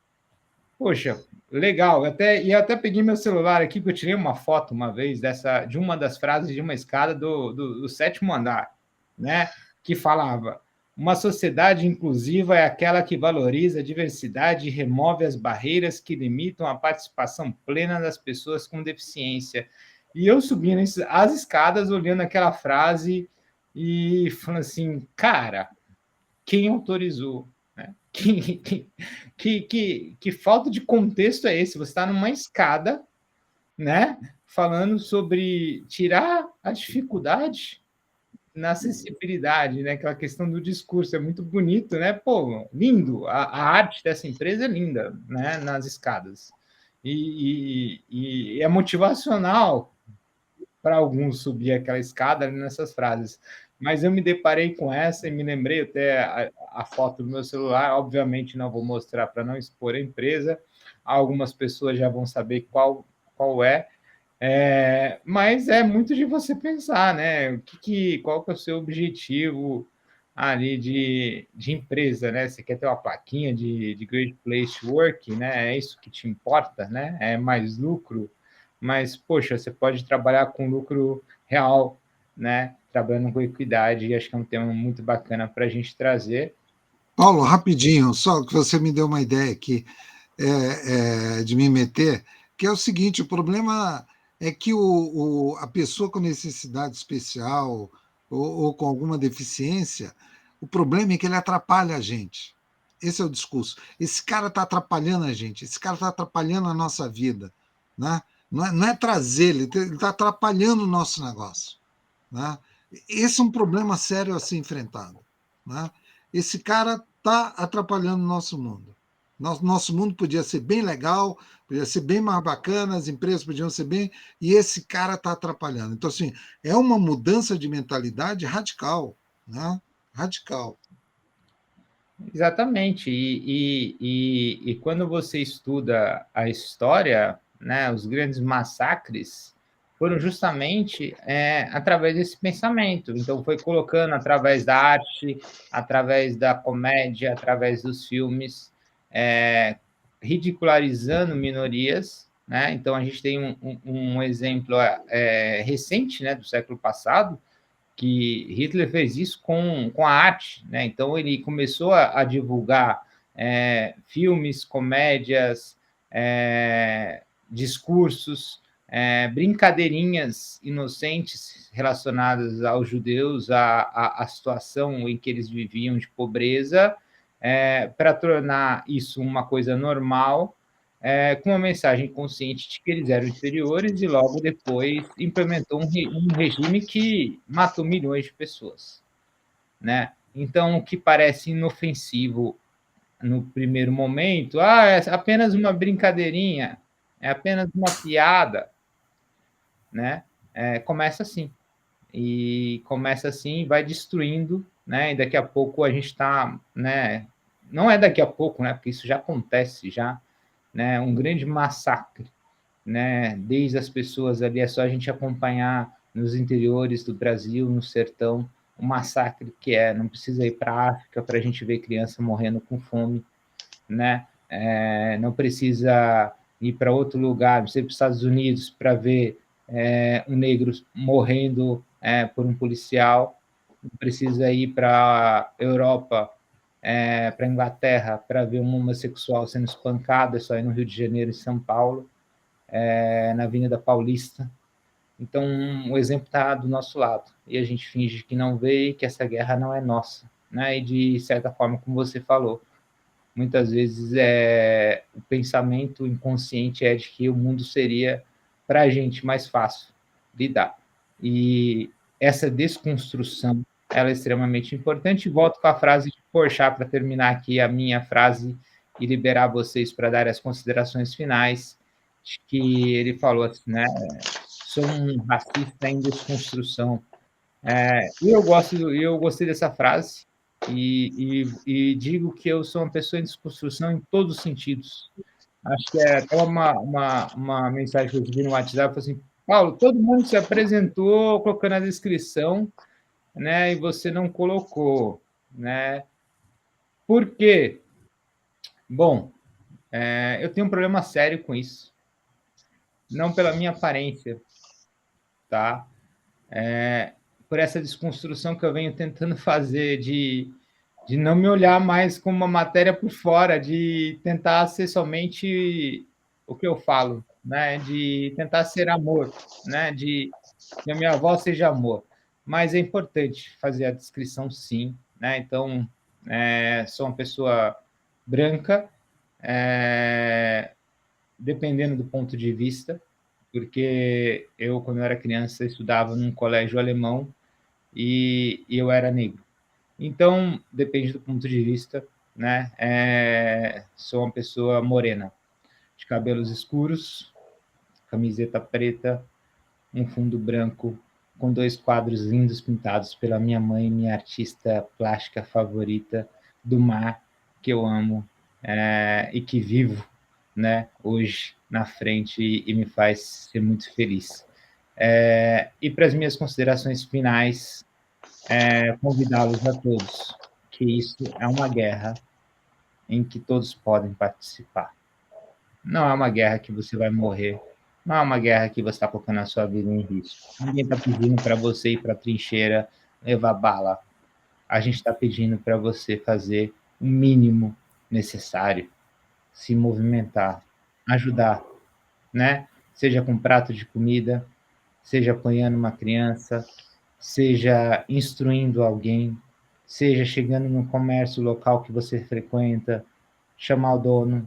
Poxa, legal. Eu até peguei meu celular aqui, que eu tirei uma foto uma vez de uma das frases de uma escada do sétimo andar, né? Que falava: uma sociedade inclusiva é aquela que valoriza a diversidade e remove as barreiras que limitam a participação plena das pessoas com deficiência. E eu subindo as escadas, olhando aquela frase e falando assim, cara, quem autorizou? Né? Que falta de contexto é esse? Você está numa escada, né? Falando sobre tirar a dificuldade na acessibilidade, né? Aquela questão do discurso é muito bonito, né? Pô, lindo. A arte dessa empresa é linda, né? Nas escadas. E é motivacional para alguns subir aquela escada nessas frases. Mas eu me deparei com essa e me lembrei até a foto do meu celular. Obviamente não vou mostrar para não expor a empresa. Algumas pessoas já vão saber qual é. Mas é muito de você pensar, né? Qual que é o seu objetivo ali de empresa, né? Você quer ter uma plaquinha de Great Place to Work, né? É isso que te importa, né? É mais lucro, mas, poxa, você pode trabalhar com lucro real, né? Trabalhando com equidade, e acho que é um tema muito bacana para a gente trazer. Paulo, rapidinho, só que você me deu uma ideia aqui de me meter, que é o seguinte: o problema é que a pessoa com necessidade especial ou com alguma deficiência, o problema é que ele atrapalha a gente. Esse é o discurso. Esse cara está atrapalhando a gente, esse cara está atrapalhando a nossa vida. Né? Não é trazer, ele está atrapalhando o nosso negócio. Né? Esse é um problema sério a ser enfrentado. Né? Esse cara está atrapalhando o nosso mundo. Nosso mundo podia ser bem legal, podia ser bem mais bacana, as empresas podiam ser bem, e esse cara está atrapalhando. Então, assim, é uma mudança de mentalidade radical. Né? Radical. Exatamente. E quando você estuda a história, né, os grandes massacres foram justamente através desse pensamento. Então, foi colocando através da arte, através da comédia, através dos filmes, ridicularizando minorias. Né? Então, a gente tem um exemplo recente, né, do século passado, que Hitler fez isso com a arte, né? Então ele começou a divulgar filmes, comédias, discursos, brincadeirinhas inocentes relacionadas aos judeus, à situação em que eles viviam de pobreza, para tornar isso uma coisa normal, com uma mensagem consciente de que eles eram inferiores, e logo depois implementou um regime que matou milhões de pessoas. Né? Então, o que parece inofensivo no primeiro momento, é apenas uma brincadeirinha, é apenas uma piada, né? Começa assim. E começa assim, vai destruindo, né? E daqui a pouco a gente está, né? Não é daqui a pouco, né? Porque isso já acontece, já, né? Um grande massacre, né? Desde as pessoas ali, é só a gente acompanhar nos interiores do Brasil, no sertão, o massacre que é. Não precisa ir para a África para a gente ver criança morrendo com fome, né? Não precisa ir para outro lugar, não precisa ir para os Estados Unidos para ver um negro morrendo por um policial, não precisa ir para a Europa, para a Inglaterra, para ver um homossexual sendo espancado, é só ir no Rio de Janeiro e São Paulo, na Avenida Paulista. Então, o exemplo está do nosso lado, e a gente finge que não vê e que essa guerra não é nossa, né? E, de certa forma, como você falou, muitas vezes o pensamento inconsciente é de que o mundo seria, para a gente, mais fácil lidar. E essa desconstrução ela é extremamente importante. Volto com a frase de Porchat para terminar aqui a minha frase e liberar vocês para dar as considerações finais, de que ele falou assim, né? Sou um racista em desconstrução. Eu gostei dessa frase e digo que eu sou uma pessoa em desconstrução em todos os sentidos. Acho que é até uma mensagem que eu recebi no WhatsApp, assim, Paulo, todo mundo se apresentou colocando a descrição, né, e você não colocou, né? Por quê? Bom, eu tenho um problema sério com isso, não pela minha aparência, tá? Por essa desconstrução que eu venho tentando fazer de não me olhar mais como uma matéria por fora, de tentar ser somente o que eu falo, né? De tentar ser amor, né? De que a minha voz seja amor. Mas é importante fazer a descrição, sim, né? Então, sou uma pessoa branca, dependendo do ponto de vista, porque eu, quando eu era criança, estudava num colégio alemão e eu era negro. Então, depende do ponto de vista, né? Sou uma pessoa morena, de cabelos escuros, camiseta preta, um fundo branco, com 2 quadros lindos pintados pela minha mãe, minha artista plástica favorita do mar, que eu amo e que vivo, né? Hoje na frente e me faz ser muito feliz. E para as minhas considerações finais, convidá-los a todos, que isso é uma guerra em que todos podem participar. Não é uma guerra que você vai morrer, não é uma guerra que você está colocando a sua vida em risco. Ninguém está pedindo para você ir para a trincheira levar bala. A gente está pedindo para você fazer o mínimo necessário, se movimentar, ajudar, né? Seja com um prato de comida, seja apoiando uma criança, seja instruindo alguém, seja chegando no comércio local que você frequenta, chamar o dono,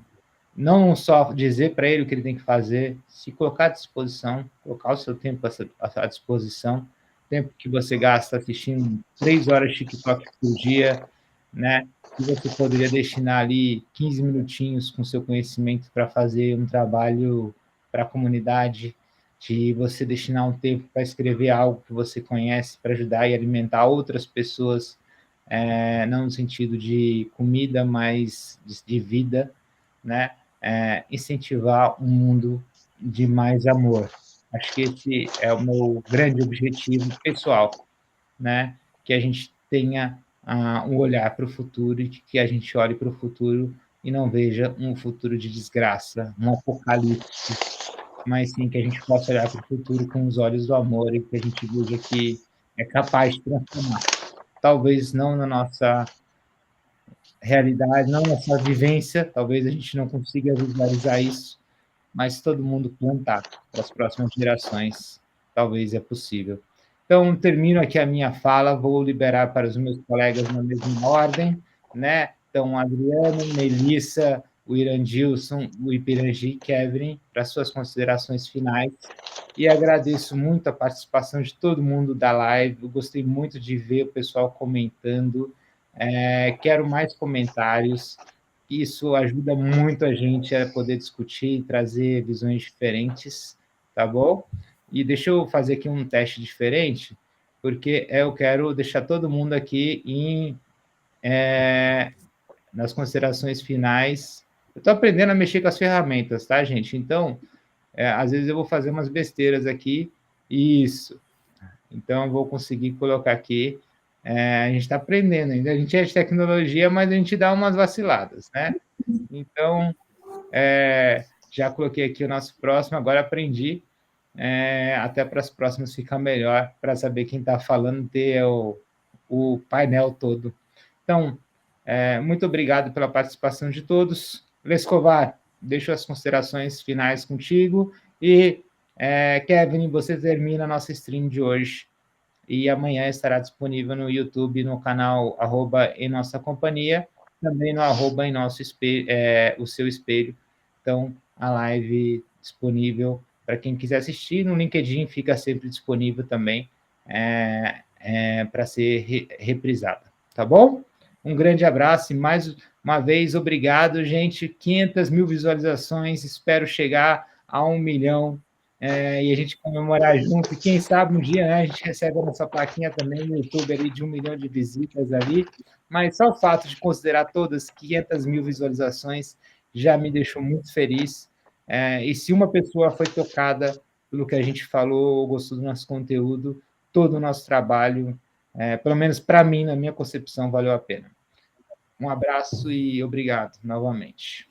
não só dizer para ele o que ele tem que fazer, se colocar à disposição, colocar o seu tempo à disposição, tempo que você gasta assistindo 3 horas de TikTok por dia, né? Que você poderia destinar ali 15 minutinhos com seu conhecimento para fazer um trabalho para a comunidade, de você destinar um tempo para escrever algo que você conhece, para ajudar e alimentar outras pessoas, não no sentido de comida, mas de vida, né? Incentivar um mundo de mais amor. Acho que esse é o meu grande objetivo pessoal, né? Que a gente tenha um olhar para o futuro e que a gente olhe para o futuro e não veja um futuro de desgraça, um apocalipse, mas sim que a gente possa olhar para o futuro com os olhos do amor e que a gente veja que é capaz de transformar. Talvez não na nossa realidade, não na nossa vivência, talvez a gente não consiga visualizar isso, mas todo mundo plantar para as próximas gerações, talvez é possível. Então, termino aqui a minha fala, vou liberar para os meus colegas na mesma ordem, né? Então, Adriano, Melissa, o Irandilson, o Ipirangi, Kevin, para suas considerações finais. E agradeço muito a participação de todo mundo da live, eu gostei muito de ver o pessoal comentando, Quero mais comentários. Isso ajuda muito a gente a poder discutir e trazer visões diferentes, tá bom? E deixa eu fazer aqui um teste diferente, porque eu quero deixar todo mundo aqui nas considerações finais. Eu estou aprendendo a mexer com as ferramentas, tá, gente? Então, às vezes eu vou fazer umas besteiras aqui. Isso. Então, eu vou conseguir colocar aqui. A gente está aprendendo ainda. A gente é de tecnologia, mas a gente dá umas vaciladas, né? Então, já coloquei aqui o nosso próximo, agora aprendi. Até para as próximas ficar melhor, para saber quem está falando, ter o painel todo. Então, muito obrigado pela participação de todos. Lescovar, deixo as considerações finais contigo. E, Kevin, você termina a nossa stream de hoje. E amanhã estará disponível no YouTube, no canal @em nossa companhia, também no @em nosso espelho, o seu espelho. Então, a live disponível para quem quiser assistir. No LinkedIn fica sempre disponível também para ser reprisada. Tá bom? Um grande abraço e mais uma vez, obrigado, gente. 500 mil visualizações, espero chegar a 1 milhão e a gente comemorar junto. E quem sabe um dia, né, a gente recebe a nossa plaquinha também no YouTube ali de 1 milhão de visitas ali. Mas só o fato de considerar todas 500 mil visualizações já me deixou muito feliz. E se uma pessoa foi tocada pelo que a gente falou, gostou do nosso conteúdo, todo o nosso trabalho, pelo menos para mim, na minha concepção, valeu a pena. Um abraço e obrigado novamente.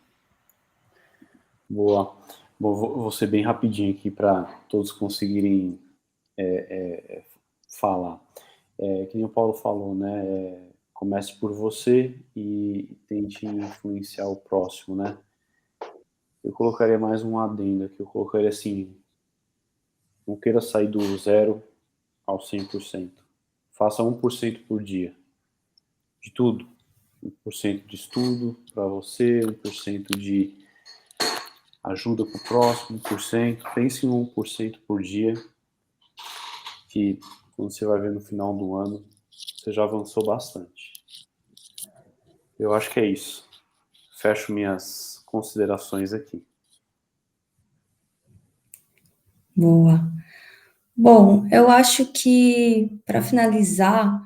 Boa. Bom, vou ser bem rapidinho aqui para todos conseguirem falar. Que nem o Paulo falou, né? Comece por você e tente influenciar o próximo, né? Eu colocaria mais um adendo aqui. Eu colocaria assim: não queira sair do 0 ao 100%. Faça 1% por dia. De tudo. 1% de estudo para você, 1% de ajuda para o próximo, 1%. Pense em 1% por dia, que quando você vai ver no final do ano, você já avançou bastante. Eu acho que é isso. Fecho minhas considerações aqui. Boa. Bom, eu acho que, para finalizar,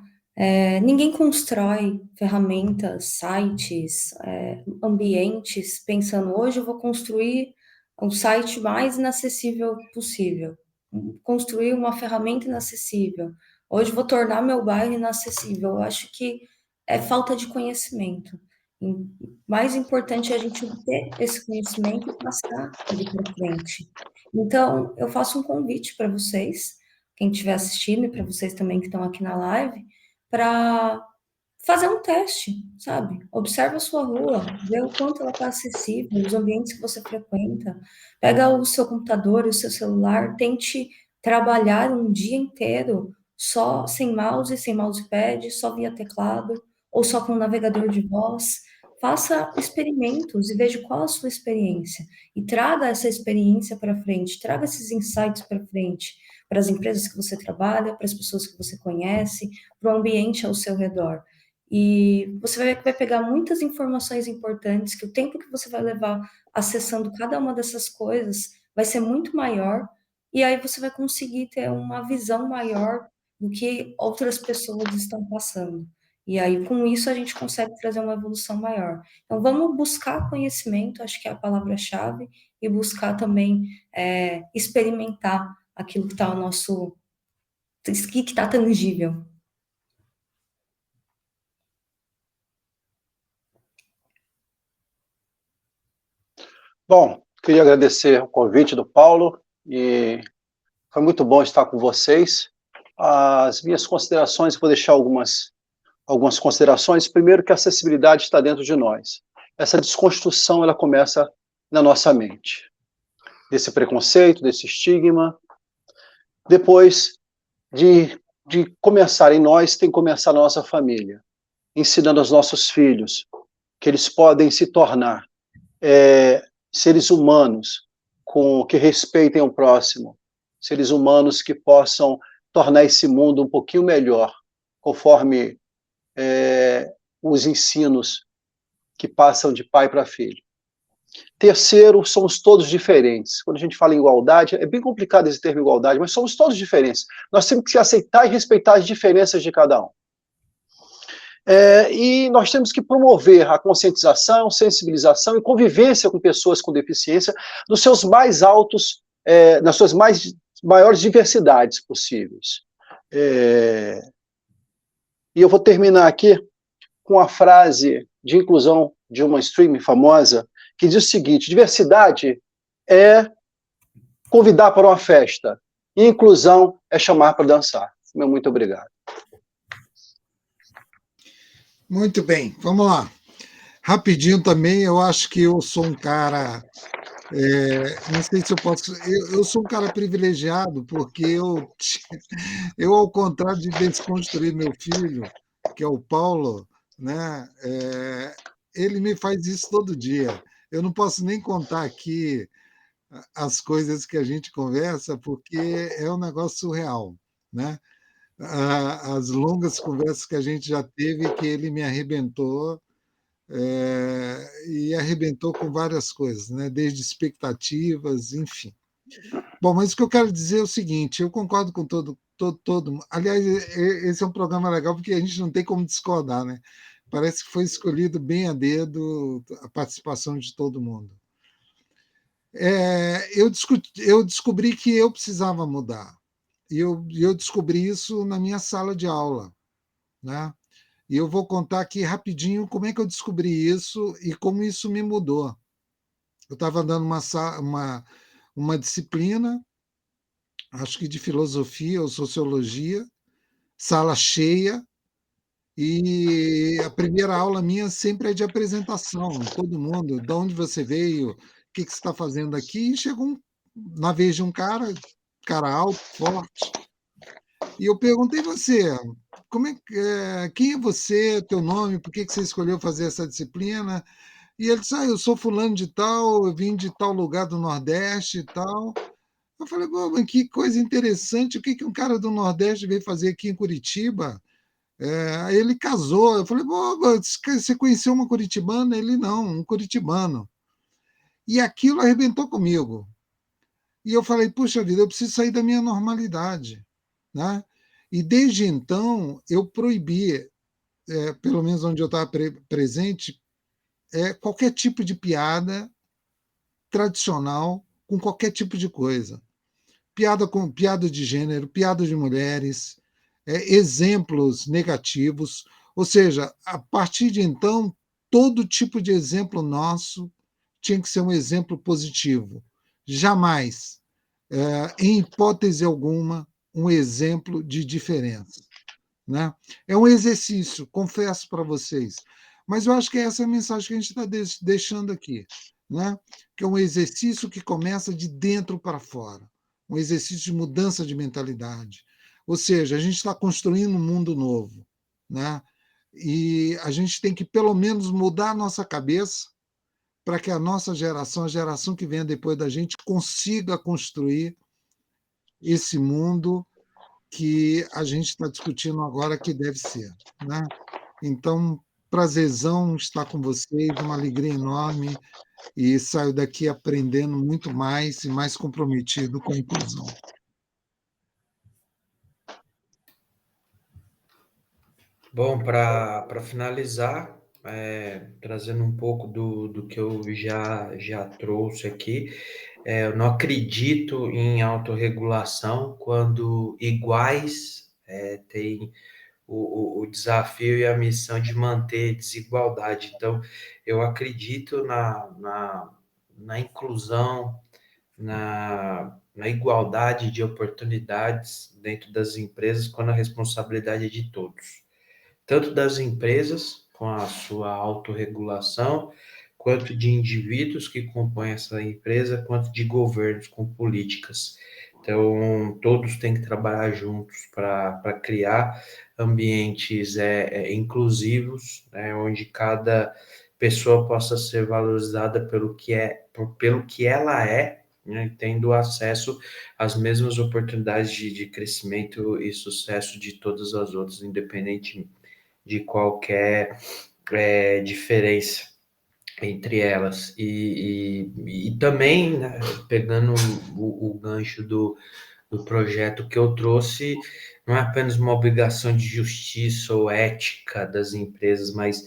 ninguém constrói ferramentas, sites, ambientes pensando, hoje eu vou construir um site mais inacessível possível, construir uma ferramenta inacessível, hoje eu vou tornar meu bairro inacessível. Eu acho que é falta de conhecimento. Mais importante é a gente ter esse conhecimento e passar ele para frente. Então, eu faço um convite para vocês, quem estiver assistindo, e para vocês também que estão aqui na live, para fazer um teste, sabe? Observa a sua rua, vê o quanto ela está acessível, os ambientes que você frequenta. Pega o seu computador e o seu celular, tente trabalhar um dia inteiro só sem mouse, sem mousepad, só via teclado, ou só com um navegador de voz. Faça experimentos e veja qual a sua experiência. E traga essa experiência para frente, traga esses insights para frente, para as empresas que você trabalha, para as pessoas que você conhece, para o ambiente ao seu redor. E você vai pegar muitas informações importantes, que o tempo que você vai levar acessando cada uma dessas coisas vai ser muito maior, e aí você vai conseguir ter uma visão maior do que outras pessoas estão passando. E aí, com isso, a gente consegue trazer uma evolução maior. Então, vamos buscar conhecimento, acho que é a palavra-chave, e buscar também experimentar aquilo que está ao nosso... que está tangível. Bom, queria agradecer o convite do Paulo e foi muito bom estar com vocês. As minhas considerações, vou deixar algumas considerações. Primeiro, que a acessibilidade está dentro de nós. Essa desconstrução, ela começa na nossa mente. Desse preconceito, desse estigma. Depois de começar em nós, tem que começar na nossa família. Ensinando aos nossos filhos que eles podem se tornar seres humanos que respeitem o próximo, seres humanos que possam tornar esse mundo um pouquinho melhor, conforme os ensinos que passam de pai para filho. Terceiro, somos todos diferentes. Quando a gente fala em igualdade, é bem complicado esse termo igualdade, mas somos todos diferentes. Nós temos que aceitar e respeitar as diferenças de cada um. E nós temos que promover a conscientização, sensibilização e convivência com pessoas com deficiência nos seus mais altos, nas suas maiores diversidades possíveis. E eu vou terminar aqui com a frase de inclusão de uma streamer famosa, que diz o seguinte: diversidade é convidar para uma festa, e inclusão é chamar para dançar. Meu muito obrigado. Muito bem, vamos lá. Rapidinho também, eu acho que eu sou um cara, não sei se eu posso, eu sou um cara privilegiado, porque eu, ao contrário de desconstruir meu filho, que é o Paulo, né, ele me faz isso todo dia. Eu não posso nem contar aqui as coisas que a gente conversa, porque é um negócio surreal, né? As longas conversas que a gente já teve, que ele me arrebentou, e arrebentou com várias coisas, né? Desde expectativas, enfim. Bom, mas o que eu quero dizer é o seguinte: eu concordo com todo. Aliás, esse é um programa legal porque a gente não tem como discordar, né? Parece que foi escolhido bem a dedo a participação de todo mundo. Eu descobri que eu precisava mudar. E eu descobri isso na minha sala de aula, né? E eu vou contar aqui rapidinho como é que eu descobri isso e como isso me mudou. Eu estava dando uma disciplina, acho que de filosofia ou sociologia, sala cheia, e a primeira aula minha sempre é de apresentação, todo mundo, de onde você veio, o que você está fazendo aqui, e chegou na vez de um cara alto, forte, e eu perguntei: você, quem é você, teu nome, por que você escolheu fazer essa disciplina? E ele disse: eu sou fulano de tal, eu vim de tal lugar do Nordeste e tal. Eu falei: mas que coisa interessante, o que um cara do Nordeste veio fazer aqui em Curitiba? Aí ele casou. Eu falei: você conheceu uma curitibana? Ele: não, um curitibano. E aquilo arrebentou comigo. E eu falei: puxa vida, eu preciso sair da minha normalidade, né? E desde então eu proibi, pelo menos onde eu estava presente, qualquer tipo de piada tradicional com qualquer tipo de coisa. Piada de gênero, piada de mulheres, exemplos negativos. Ou seja, a partir de então, todo tipo de exemplo nosso tinha que ser um exemplo positivo. Jamais, em hipótese alguma, um exemplo de diferença, né? É um exercício, confesso para vocês. Mas eu acho que essa é a mensagem que a gente está deixando aqui, né? Que é um exercício que começa de dentro para fora, um exercício de mudança de mentalidade. Ou seja, a gente está construindo um mundo novo, né? E a gente tem que, pelo menos, mudar a nossa cabeça para que a nossa geração, a geração que venha depois da gente, consiga construir esse mundo que a gente está discutindo agora que deve ser, né? Então, prazerzão estar com vocês, uma alegria enorme, e saio daqui aprendendo muito mais e mais comprometido com a inclusão. Bom, para finalizar, trazendo um pouco do que eu já trouxe aqui, eu não acredito em autorregulação quando iguais têm o desafio e a missão de manter desigualdade. Então, eu acredito na inclusão, na igualdade de oportunidades dentro das empresas, quando a responsabilidade é de todos. Tanto das empresas, com a sua autorregulação, quanto de indivíduos que compõem essa empresa, quanto de governos com políticas. Então, todos têm que trabalhar juntos para criar ambientes inclusivos, né, onde cada pessoa possa ser valorizada pelo que ela é, né, tendo acesso às mesmas oportunidades de crescimento e sucesso de todas as outras, independente de qualquer diferença entre elas. E também, né, pegando o gancho do projeto que eu trouxe, não é apenas uma obrigação de justiça ou ética das empresas, mas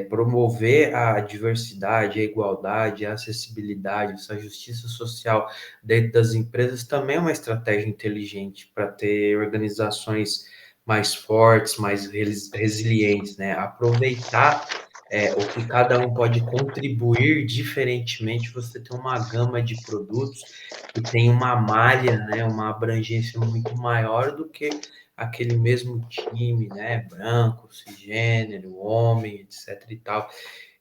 promover a diversidade, a igualdade, a acessibilidade, essa justiça social dentro das empresas também é uma estratégia inteligente para ter organizações mais fortes, mais resilientes, né? Aproveitar o que cada um pode contribuir diferentemente, você tem uma gama de produtos que tem uma malha, né, uma abrangência muito maior do que aquele mesmo time, né, branco, cisgênero, homem, etc e tal.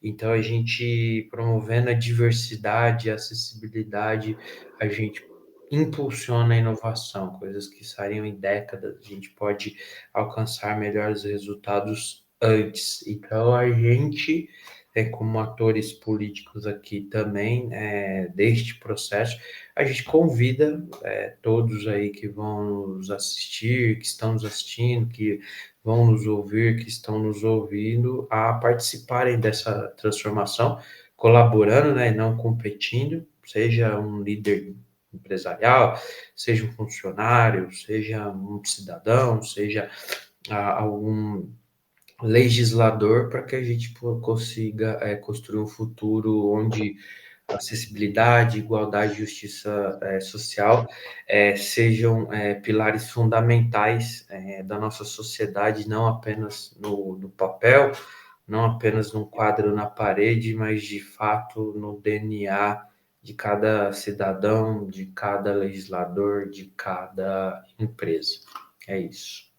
Então, a gente promovendo a diversidade, a acessibilidade, a gente impulsiona a inovação, coisas que estariam em décadas, a gente pode alcançar melhores resultados antes. Então, a gente, como atores políticos aqui também, deste processo, a gente convida todos aí que vão nos assistir, que estão nos assistindo, que vão nos ouvir, que estão nos ouvindo, a participarem dessa transformação, colaborando, né, e não competindo, seja um líder empresarial, seja um funcionário, seja um cidadão, seja algum legislador, para que a gente consiga construir um futuro onde acessibilidade, igualdade e justiça social sejam pilares fundamentais da nossa sociedade, não apenas no papel, não apenas num quadro na parede, mas de fato no DNA de cada cidadão, de cada legislador, de cada empresa. É isso.